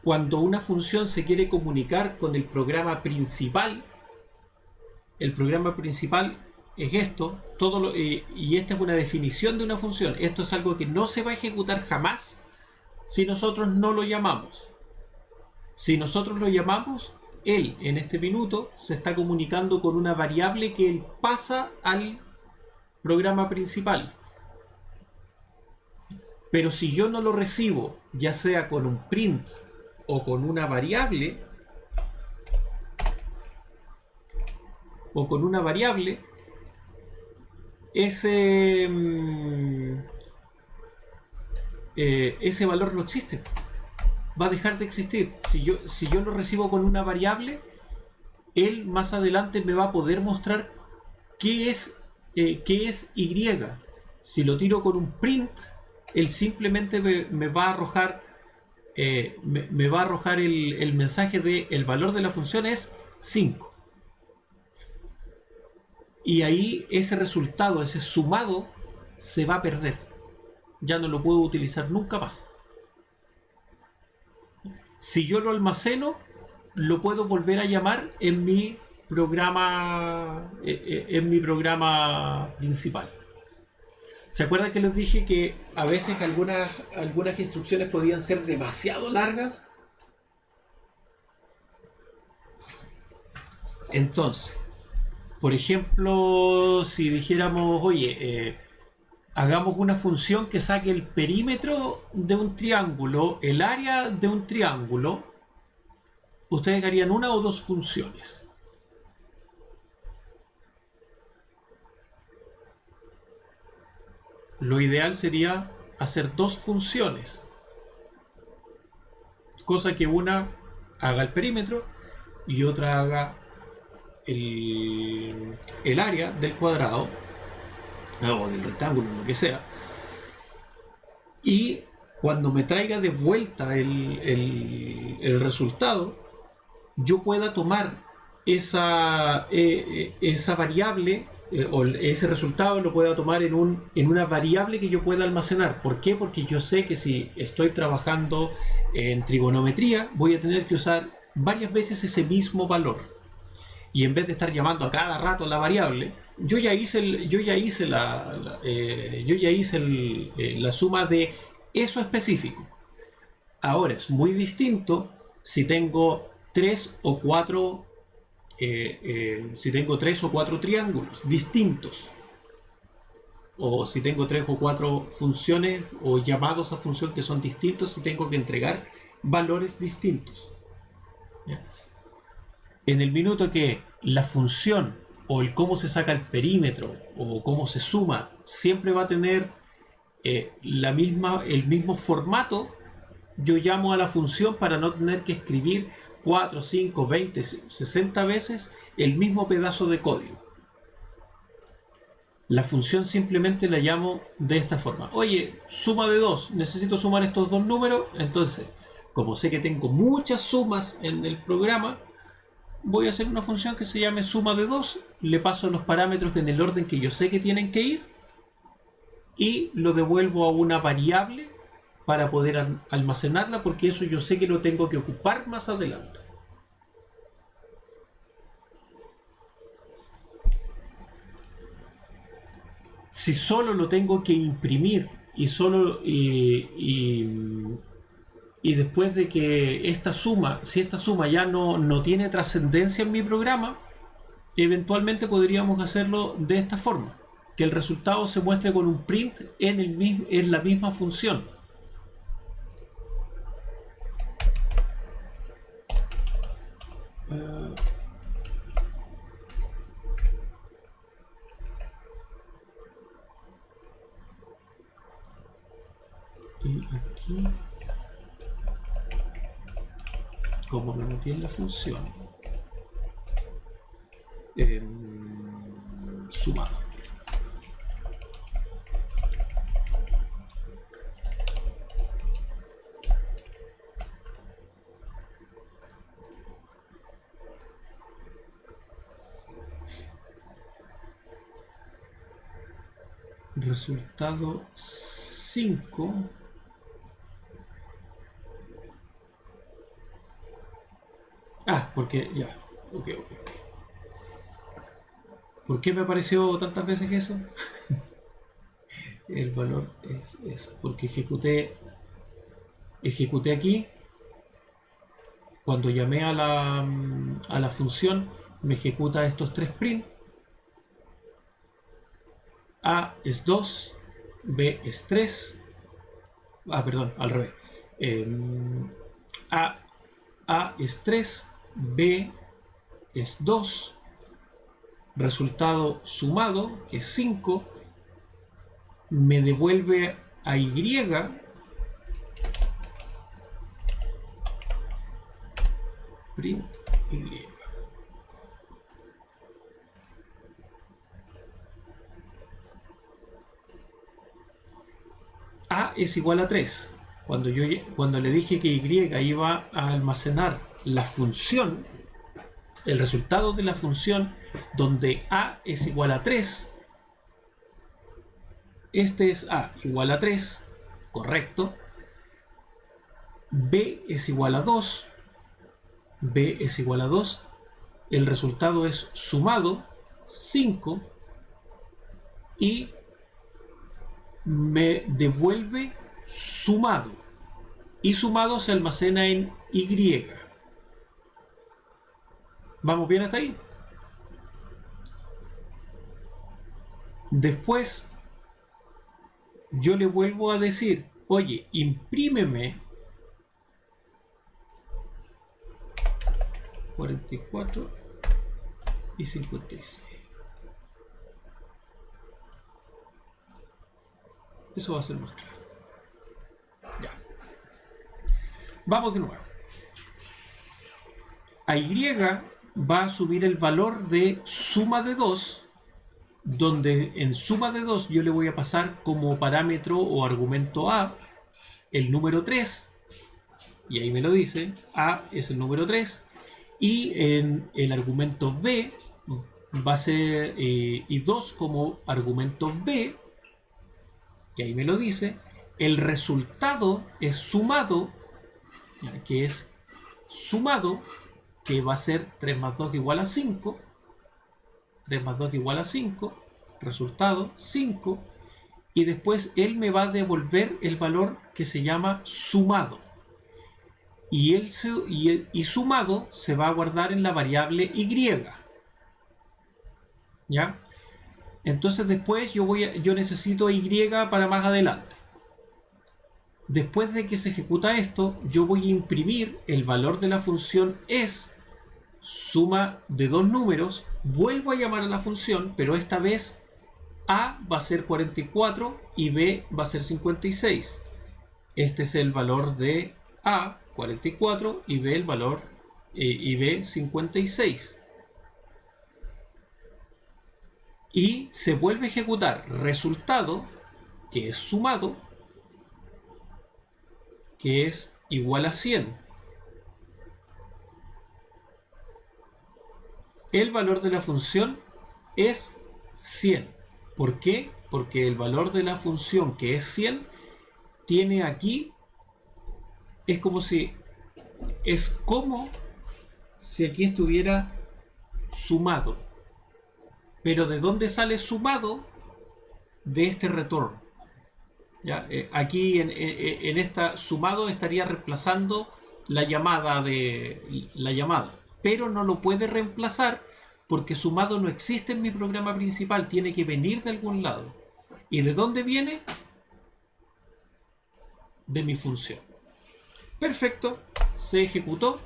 Cuando una función se quiere comunicar con el programa principal es esto, y esta es una definición de una función. Esto es algo que no se va a ejecutar jamás si nosotros no lo llamamos. Si nosotros lo llamamos, él en este minuto se está comunicando con una variable que él pasa al programa principal. Pero si yo no lo recibo, ya sea con un print o con una variable, ese valor no existe. Va a dejar de existir. Si yo lo recibo con una variable, él más adelante me va a poder mostrar qué es Y. Si lo tiro con un print, él simplemente me va a arrojar el mensaje de el valor de la función es 5. Y ahí ese resultado, ese sumado, se va a perder. Ya no lo puedo utilizar nunca más. Si yo lo almaceno, lo puedo volver a llamar en mi programa principal. ¿Se acuerdan que les dije que a veces algunas instrucciones podían ser demasiado largas? Entonces, por ejemplo, si dijéramos, oye, hagamos una función que saque el perímetro de un triángulo, el área de un triángulo, ustedes harían una o dos funciones. Lo ideal sería hacer dos funciones, cosa que una haga el perímetro y otra haga el área del cuadrado o del rectángulo, lo que sea. Y cuando me traiga de vuelta el resultado, yo pueda tomar esa variable o ese resultado lo pueda tomar en una variable que yo pueda almacenar. ¿Por qué? Porque yo sé que si estoy trabajando en trigonometría, voy a tener que usar varias veces ese mismo valor. Y en vez de estar llamando a cada rato la variable, yo ya hice la suma de eso específico. Ahora es muy distinto si tengo tres o cuatro triángulos distintos, o si tengo 3 o 4 funciones o llamados a función que son distintos y tengo que entregar valores distintos. ¿Ya? En el minuto que la función o el cómo se saca el perímetro o cómo se suma siempre va a tener el mismo formato, yo llamo a la función para no tener que escribir 4, 5, 20, 60 veces el mismo pedazo de código. La función simplemente la llamo de esta forma. Oye, suma de 2, necesito sumar estos dos números. Entonces, como sé que tengo muchas sumas en el programa, voy a hacer una función que se llame suma de 2. Le paso los parámetros en el orden que yo sé que tienen que ir y lo devuelvo a una variable para poder almacenarla, porque eso yo sé que lo tengo que ocupar más adelante. Si solo lo tengo que imprimir y después de que esta suma, si esta suma ya no tiene trascendencia en mi programa, eventualmente podríamos hacerlo de esta forma, que el resultado se muestre con un print en la misma función. Y aquí, como me metí en la función, sumado. Resultado 5. Porque ya. Ok. ¿Por qué me apareció tantas veces eso? El valor es eso. Porque ejecuté aquí. Cuando llamé a la función, me ejecuta estos tres print. A es 2, B es 3. Perdón, al revés. A es 3, B es 2, resultado sumado, que es 5, me devuelve a Y, print Y. A es igual a 3. Cuando le dije que Y iba a almacenar la función, el resultado de la función, donde A es igual a 3, este es A igual a 3, correcto. B es igual a 2, B es igual a 2, el resultado es sumado, 5, y me devuelve sumado. Y sumado se almacena en Y. ¿Vamos bien hasta ahí? Después yo le vuelvo a decir, oye, imprímeme 44 y 56. Eso va a ser más claro. Ya. Vamos de nuevo. A Y va a subir el valor de suma de 2, donde en suma de 2 yo le voy a pasar como parámetro o argumento A el número 3, y ahí me lo dice, A es el número 3, y en el argumento B va a ser y 2 como argumento B, y ahí me lo dice. El resultado es sumado, que es sumado, que va a ser 3 más 2 igual a 5, 3 más 2 igual a 5, resultado 5, y después él me va a devolver el valor que se llama sumado, y sumado se va a guardar en la variable Y. ¿Ya? Entonces después yo necesito Y para más adelante. Después de que se ejecuta esto, yo voy a imprimir el valor de la función es suma de dos números, vuelvo a llamar a la función, pero esta vez A va a ser 44 y B va a ser 56. Este es el valor de A, 44, y B el valor y B 56. y se vuelve a ejecutar resultado, que es sumado, que es igual a 100. El valor de la función es 100. ¿Por qué? Porque el valor de la función, que es 100, tiene aquí, es como si aquí estuviera sumado. Pero ¿de dónde sale sumado? De este return. ¿Ya? Aquí en esta sumado estaría reemplazando la llamada, pero no lo puede reemplazar porque sumado no existe en mi programa principal, tiene que venir de algún lado. ¿Y de dónde viene? De mi función. Perfecto, se ejecutó.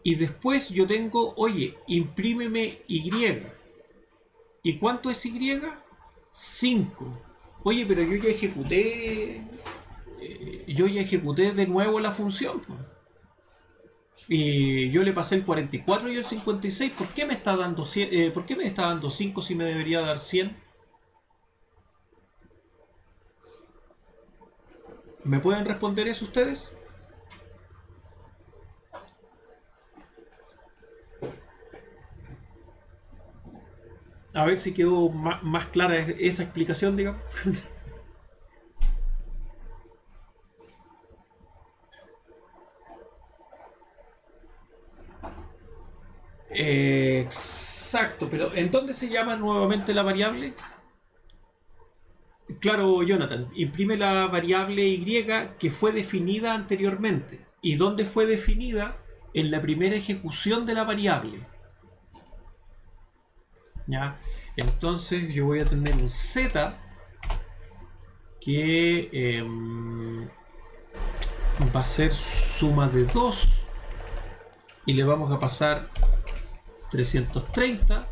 Y después yo tengo, oye, imprímeme Y. ¿Y cuánto es Y? 5. Oye, pero yo ya ejecuté de nuevo la función. Y yo le pasé el 44 y el 56. ¿Por qué me está dando 100? ¿Por qué me está dando 5 si me debería dar 100? ¿Me pueden responder eso ustedes? A ver si quedó más clara esa explicación, digamos. Exacto, pero ¿en dónde se llama nuevamente la variable? Claro, Jonathan, imprime la variable Y que fue definida anteriormente. ¿Y dónde fue definida? En la primera ejecución de la variable. ¿Ya? Entonces yo voy a tener un Z que va a ser suma de 2 y le vamos a pasar 330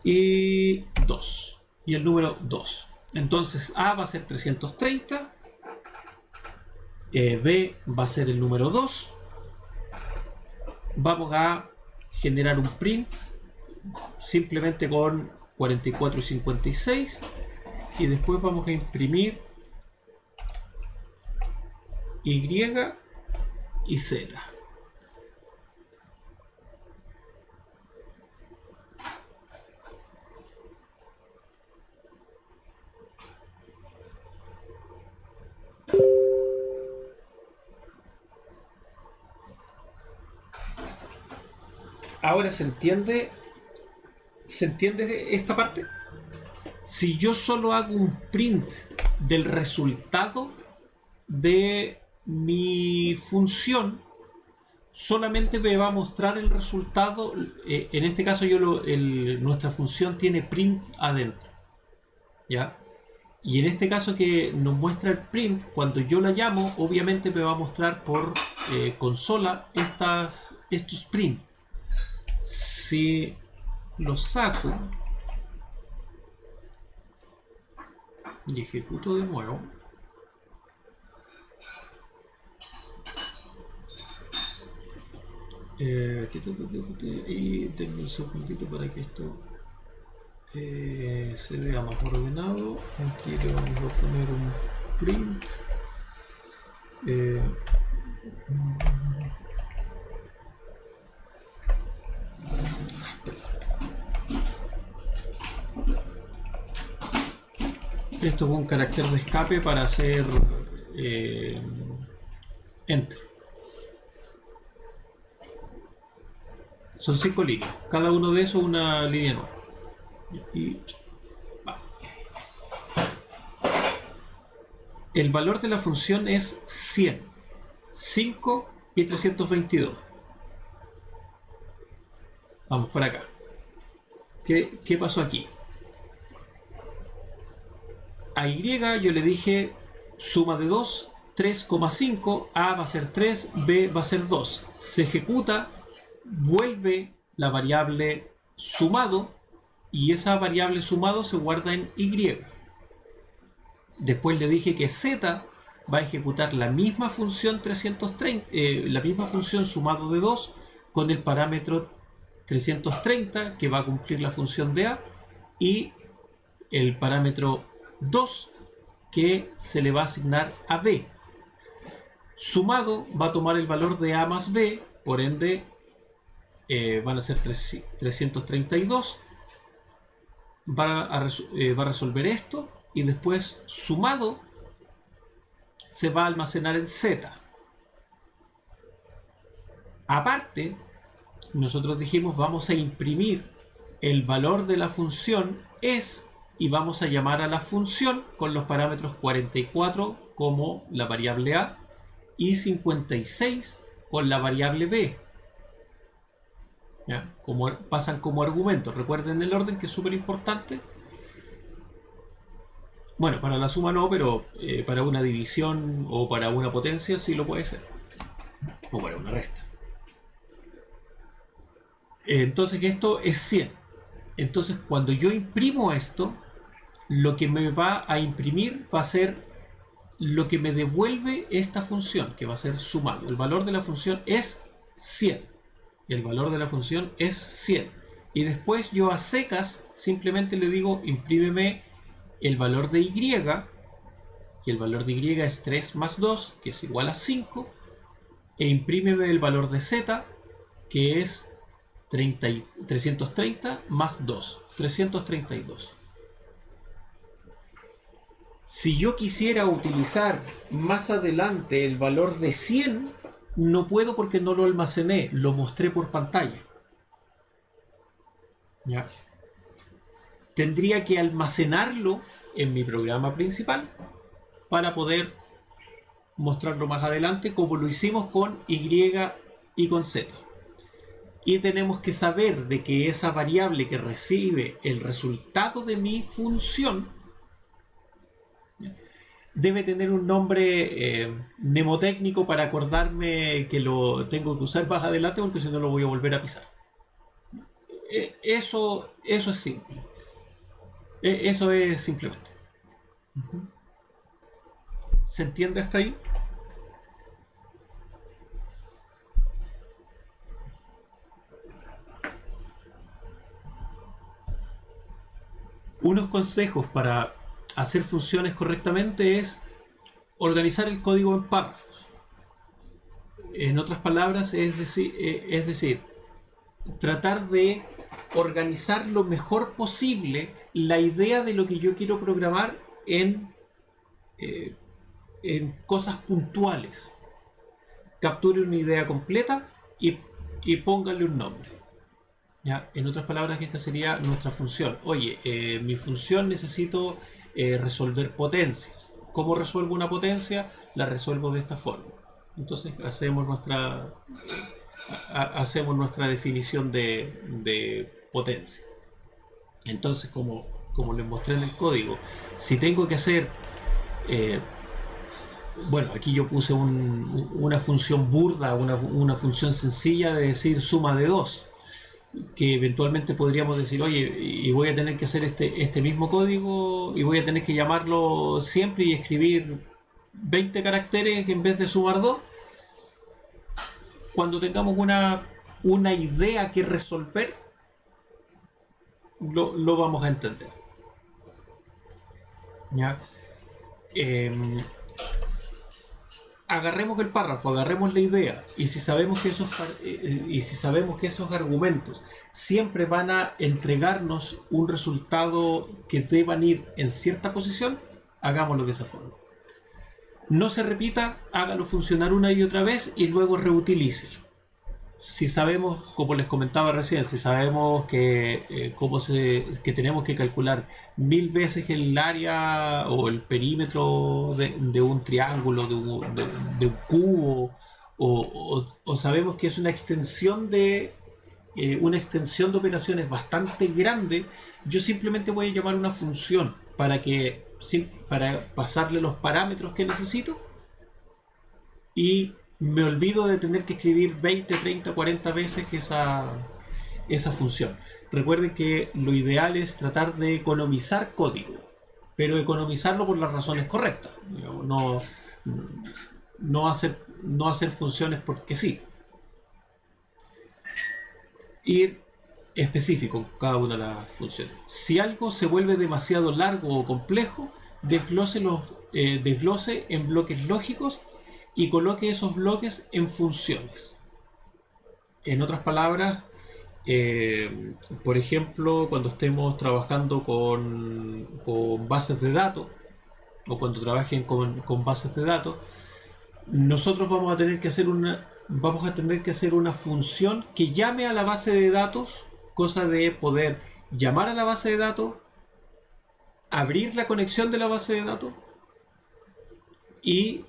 y 2 y el número 2. Entonces A va a ser 330, B va a ser el número 2. Vamos a generar un print simplemente con 44 y 56 y después vamos a imprimir Y y Z. Ahora se entiende esta parte. Si yo solo hago un print del resultado de mi función, solamente me va a mostrar el resultado. En este caso nuestra función tiene print adentro, ¿ya? Y en este caso que nos muestra el print, cuando yo la llamo, obviamente me va a mostrar por consola estos print. Si lo saco y ejecuto de nuevo, y tengo un segundito para que esto se vea más ordenado. Aquí le vamos a poner un print. Esto es un carácter de escape para hacer enter. Son 5 líneas, cada uno de esos una línea nueva. Y va. El valor de la función es 100, 5 y 322. Vamos por acá. ¿Qué pasó aquí? A Y yo le dije suma de 2, 3,5, A va a ser 3, B va a ser 2. Se ejecuta, vuelve la variable sumado y esa variable sumado se guarda en Y. Después le dije que Z va a ejecutar la misma función 330, la misma función sumado de 2 con el parámetro 330 que va a cumplir la función de A y el parámetro 2 que se le va a asignar a B. Sumado va a tomar el valor de A más B, por ende van a ser 332. Va a resolver esto y después sumado se va a almacenar en Z. Aparte, nosotros dijimos vamos a imprimir el valor de la función es y vamos a llamar a la función con los parámetros 44 como la variable A y 56 con la variable B. ¿Ya? Pasan como argumentos. Recuerden el orden, que es súper importante. Bueno, para la suma no, pero para una división o para una potencia sí lo puede ser. O para una resta. Entonces esto es 100. Entonces cuando yo imprimo esto, lo que me va a imprimir va a ser lo que me devuelve esta función, que va a ser sumado. El valor de la función es 100. El valor de la función es 100. Y después yo a secas simplemente le digo imprímeme el valor de y, y el valor de y es 3 más 2, que es igual a 5, e imprímeme el valor de z, que es 330 más 2, 332. Si yo quisiera utilizar más adelante el valor de 100, no puedo porque no lo almacené, lo mostré por pantalla. ¿Ya? Tendría que almacenarlo en mi programa principal para poder mostrarlo más adelante, como lo hicimos con Y y con Z. Y tenemos que saber de que esa variable que recibe el resultado de mi función debe tener un nombre mnemotécnico para acordarme que lo tengo que usar más adelante, porque si no lo voy a volver a pisar. Eso es simple. Eso es simplemente. ¿Se entiende hasta ahí? Unos consejos para hacer funciones correctamente es organizar el código en párrafos. En otras palabras, es decir, tratar de organizar lo mejor posible la idea de lo que yo quiero programar en cosas puntuales. Capture una idea completa y póngale un nombre. ¿Ya? En otras palabras, esta sería nuestra función. Oye, mi función necesito resolver potencias. ¿Cómo resuelvo una potencia? La resuelvo de esta forma. Entonces hacemos nuestra definición de potencia. Entonces, como les mostré en el código, si tengo que hacer bueno, aquí yo puse una función burda, una función sencilla de decir suma de 2, que eventualmente podríamos decir, oye, y voy a tener que hacer este mismo código y voy a tener que llamarlo siempre y escribir 20 caracteres en vez de sumar 2. Cuando tengamos una idea que resolver, lo vamos a entender. ¿Ya? Agarremos el párrafo, agarremos la idea, y si sabemos que esos argumentos siempre van a entregarnos un resultado que deban ir en cierta posición, hagámoslo de esa forma. No se repita, hágalo funcionar una y otra vez y luego reutilícelo. Si sabemos, como les comentaba recién, si sabemos que tenemos que calcular 1000 veces el área o el perímetro de un triángulo, de un cubo, o sabemos que es una extensión de operaciones bastante grande, yo simplemente voy a llamar una función para pasarle los parámetros que necesito y me olvido de tener que escribir 20, 30, 40 veces esa función. Recuerden que lo ideal es tratar de economizar código, pero economizarlo por las razones correctas. Digamos, no hacer funciones porque sí. Ir específico en cada una de las funciones. Si algo se vuelve demasiado largo o complejo, desglose en bloques lógicos y coloque esos bloques en funciones. En otras palabras, por ejemplo, cuando estemos trabajando con bases de datos, o cuando trabajen con bases de datos, nosotros vamos a tener que hacer una función que llame a la base de datos, cosa de poder llamar a la base de datos, abrir la conexión de la base de datos y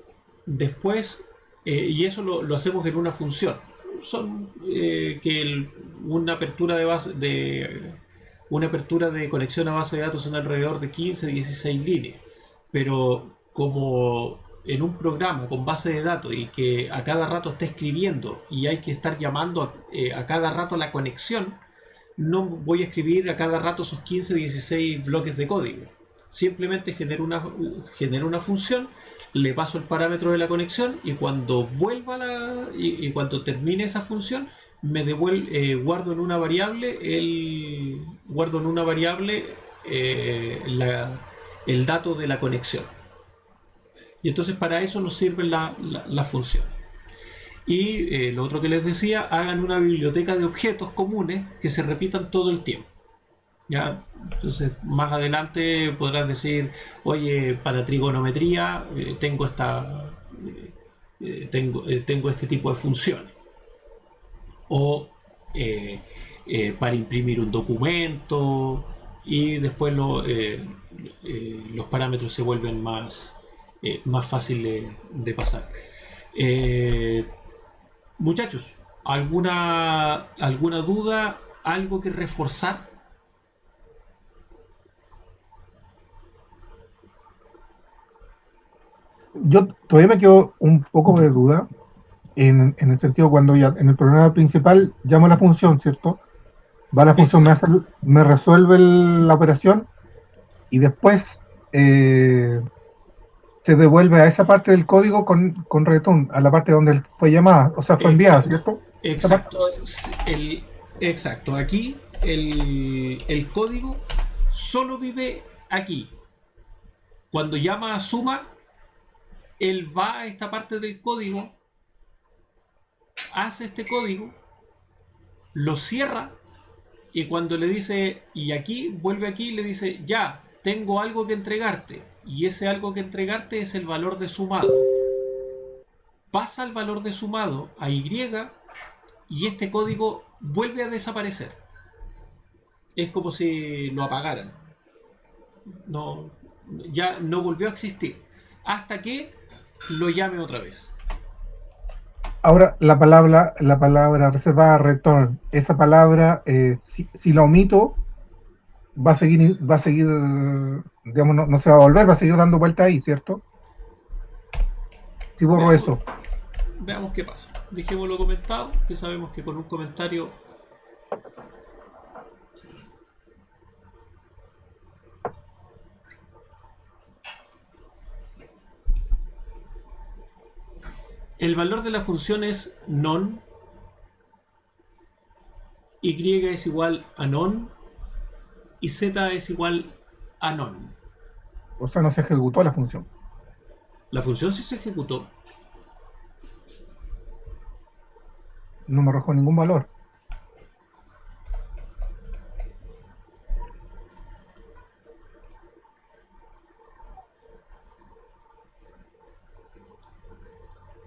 después, y eso lo hacemos en una función. Son una apertura una apertura de conexión a base de datos son alrededor de 15-16 líneas, pero como en un programa con base de datos y que a cada rato está escribiendo y hay que estar llamando a cada rato la conexión, no voy a escribir a cada rato esos 15-16 bloques de código. Simplemente genero una función, le paso el parámetro de la conexión y cuando cuando termine esa función me guardo en una variable el dato de la conexión. Y entonces para eso nos sirven las funciones. Y lo otro que les decía, hagan una biblioteca de objetos comunes que se repitan todo el tiempo. ¿Ya? Entonces más adelante podrás decir, oye, para trigonometría tengo este tipo de funciones. O para imprimir un documento, y después los parámetros se vuelven más fáciles de pasar. Muchachos, ¿alguna duda? ¿Algo que reforzar? Yo todavía me quedo un poco de duda en el sentido cuando ya en el programa principal llamo a la función, ¿cierto? Va la función, me resuelve la operación y después se devuelve a esa parte del código con return, a la parte donde fue llamada, o sea, fue enviada, ¿cierto? Exacto. Aquí el código solo vive aquí. Cuando llama a suma, él va a esta parte del código, hace este código, lo cierra y cuando le dice, y aquí, vuelve aquí, le dice, ya, tengo algo que entregarte. Y ese algo que entregarte es el valor de sumado. Pasa el valor de sumado a Y y este código vuelve a desaparecer. Es como si lo apagaran. Ya no volvió a existir. Hasta que lo llame otra vez. Ahora, la palabra reservada return, esa palabra, si la omito, va a seguir, digamos, no se va a volver, va a seguir dando vuelta ahí, ¿cierto? Si borro eso. Veamos qué pasa. Dejémoslo comentado, que sabemos que con un comentario el valor de la función es non, y es igual a non y z es igual a non. O sea, no se ejecutó la función. La función sí se ejecutó. No me arrojó ningún valor.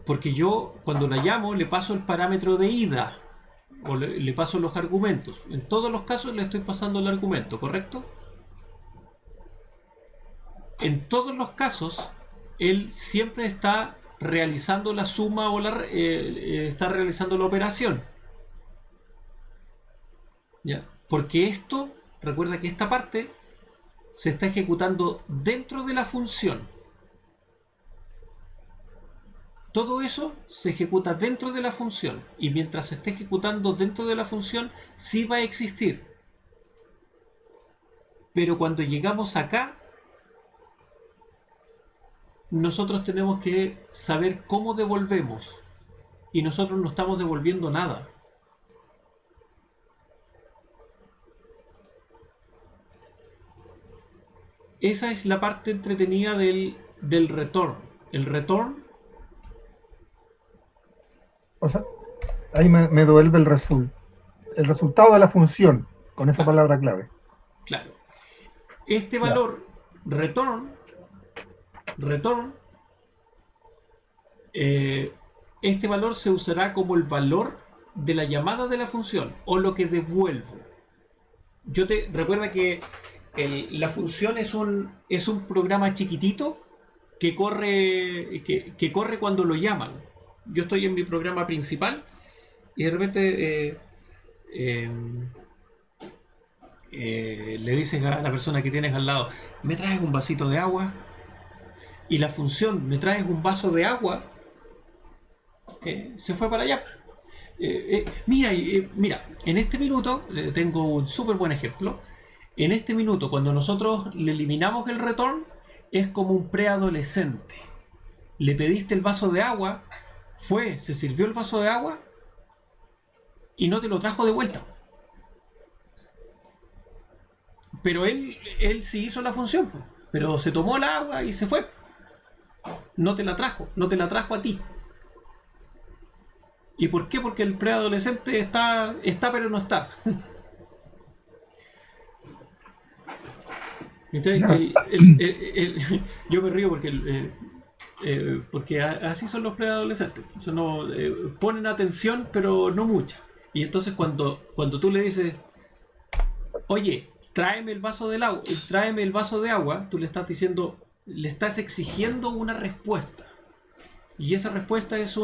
Porque yo cuando la llamo le paso el parámetro de ida o le paso los argumentos. En todos los casos le estoy pasando el argumento, ¿correcto? En todos los casos él siempre está realizando la suma o está realizando la operación. ¿Ya? Porque esto, recuerda que esta parte se está ejecutando dentro de la función. Todo eso se ejecuta dentro de la función y mientras se esté ejecutando dentro de la función sí va a existir. Pero cuando llegamos acá, nosotros tenemos que saber cómo devolvemos y nosotros no estamos devolviendo nada. esa es la parte entretenida del return. El return, O sea, ahí me devuelve el resultado de la función con esa ah, palabra clave. claro. Este Ya. valor, return, eh, este valor se usará como el valor de la llamada de la función o lo que devuelvo. Recuerda que la función es un programa chiquitito que corre cuando lo llaman. Yo estoy en mi programa principal y de repente eh, le dices a la persona que tienes al lado, ¿me traes un vasito de agua? Y la función, ¿me traes un vaso de agua? Se fue para allá. Mira, en este minuto tengo un súper buen ejemplo. En este minuto, cuando nosotros le eliminamos el return, es como un preadolescente. Le pediste el vaso de agua, se sirvió el vaso de agua y no te lo trajo de vuelta. Pero él sí hizo la función, pues. Pero se tomó el agua y se fue. No te la trajo a ti. ¿Y por qué? Porque el preadolescente está pero no está. Entonces, Ya. yo me río porque así son los preadolescentes. O sea, no, ponen atención, pero no mucha. Y entonces cuando tú le dices, oye, tráeme el vaso tráeme el vaso de agua, tú le estás diciendo, le estás exigiendo una respuesta. Y esa respuesta es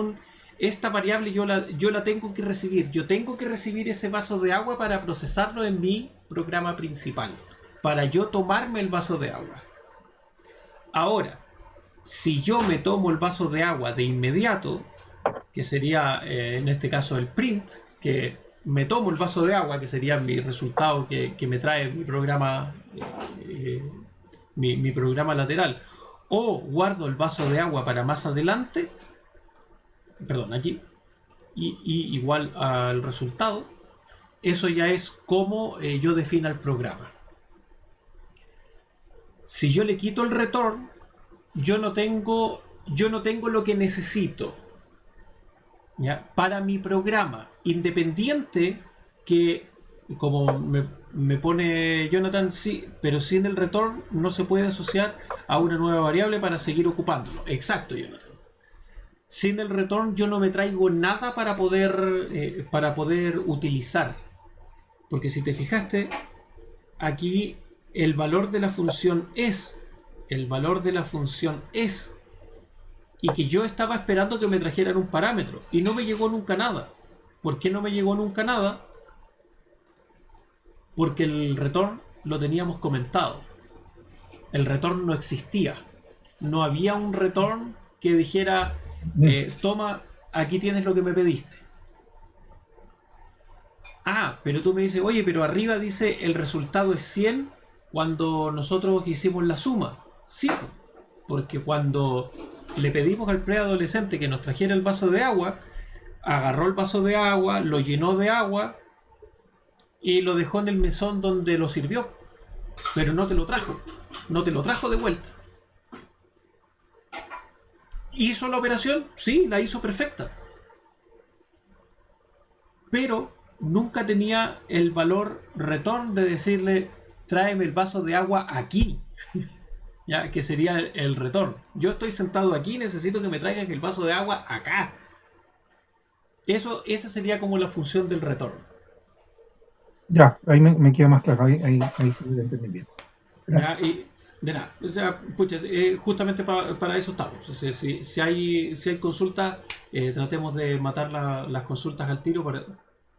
esta variable yo la tengo que recibir. Yo tengo que recibir ese vaso de agua para procesarlo en mi programa principal. Para yo tomarme el vaso de agua. Ahora, si yo me tomo el vaso de agua de inmediato, que sería en este caso el print, que me tomo el vaso de agua, que sería mi resultado que me trae mi programa, mi programa lateral, o guardo el vaso de agua para más adelante, perdón, aquí, y igual al resultado, eso ya es como yo defino el programa. Si yo le quito el return, yo no tengo lo que necesito, ¿ya? Para mi programa, independiente que, como me pone Jonathan, sí, pero sin el return no se puede asociar a una nueva variable para seguir ocupándolo. Exacto, Jonathan. Sin el return yo no me traigo nada para poder utilizar. Porque si te fijaste, aquí el valor de la función es, y que yo estaba esperando que me trajeran un parámetro y no me llegó nunca nada. ¿Por qué no me llegó nunca nada? Porque el return lo teníamos comentado. El return no existía. No había un return que dijera, toma, aquí tienes lo que me pediste. Ah, pero tú me dices, oye, pero arriba dice el resultado es 100 cuando nosotros hicimos la suma. Sí, porque cuando le pedimos al preadolescente que nos trajera el vaso de agua, agarró el vaso de agua, lo llenó de agua y lo dejó en el mesón donde lo sirvió. Pero no te lo trajo de vuelta. ¿Hizo la operación? Sí, la hizo perfecta. Pero nunca tenía el valor return de decirle, tráeme el vaso de agua aquí. Ya, que sería el return. Yo estoy sentado aquí, necesito que me traigan el vaso de agua acá. Esa sería como la función del return. Ya, ahí me queda más claro, ahí sí lo entendí bien. ¿Ya? Gracias. Y de nada, o sea, pucha, justamente para eso estamos. O sea, si hay consultas, tratemos de matar las consultas al tiro,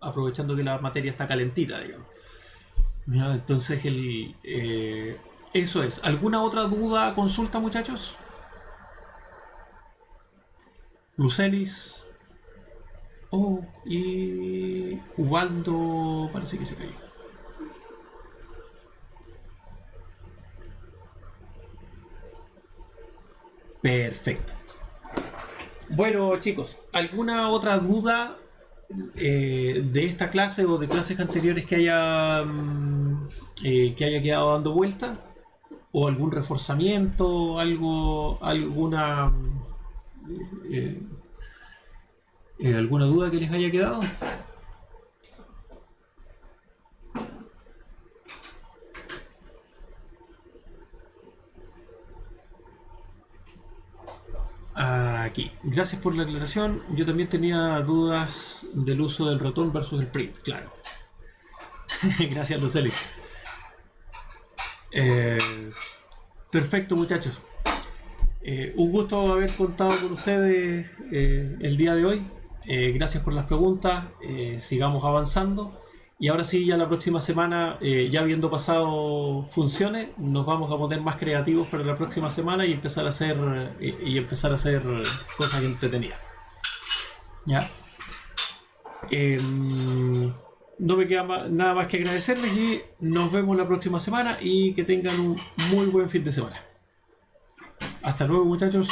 aprovechando que la materia está calentita, digamos. ¿Ya? Entonces, eso es. ¿Alguna otra duda, consulta, muchachos? Lucelis. Oh, y Ubaldo parece que se cayó. Perfecto. Bueno, chicos, ¿alguna otra duda de esta clase o de clases anteriores que haya quedado dando vuelta? o algún reforzamiento, eh, alguna duda que les haya quedado. Aquí, gracias por la aclaración. Yo también tenía dudas del uso del ratón versus el print, claro. Gracias, Luceli. Perfecto, muchachos. Un gusto haber contado con ustedes el día de hoy. Gracias por las preguntas. Sigamos avanzando. Y ahora sí, ya la próxima semana, ya habiendo pasado funciones, nos vamos a poner más creativos para la próxima semana y empezar a hacer cosas entretenidas. ¿Ya? No me queda nada más que agradecerles y nos vemos la próxima semana y que tengan un muy buen fin de semana. Hasta luego, muchachos.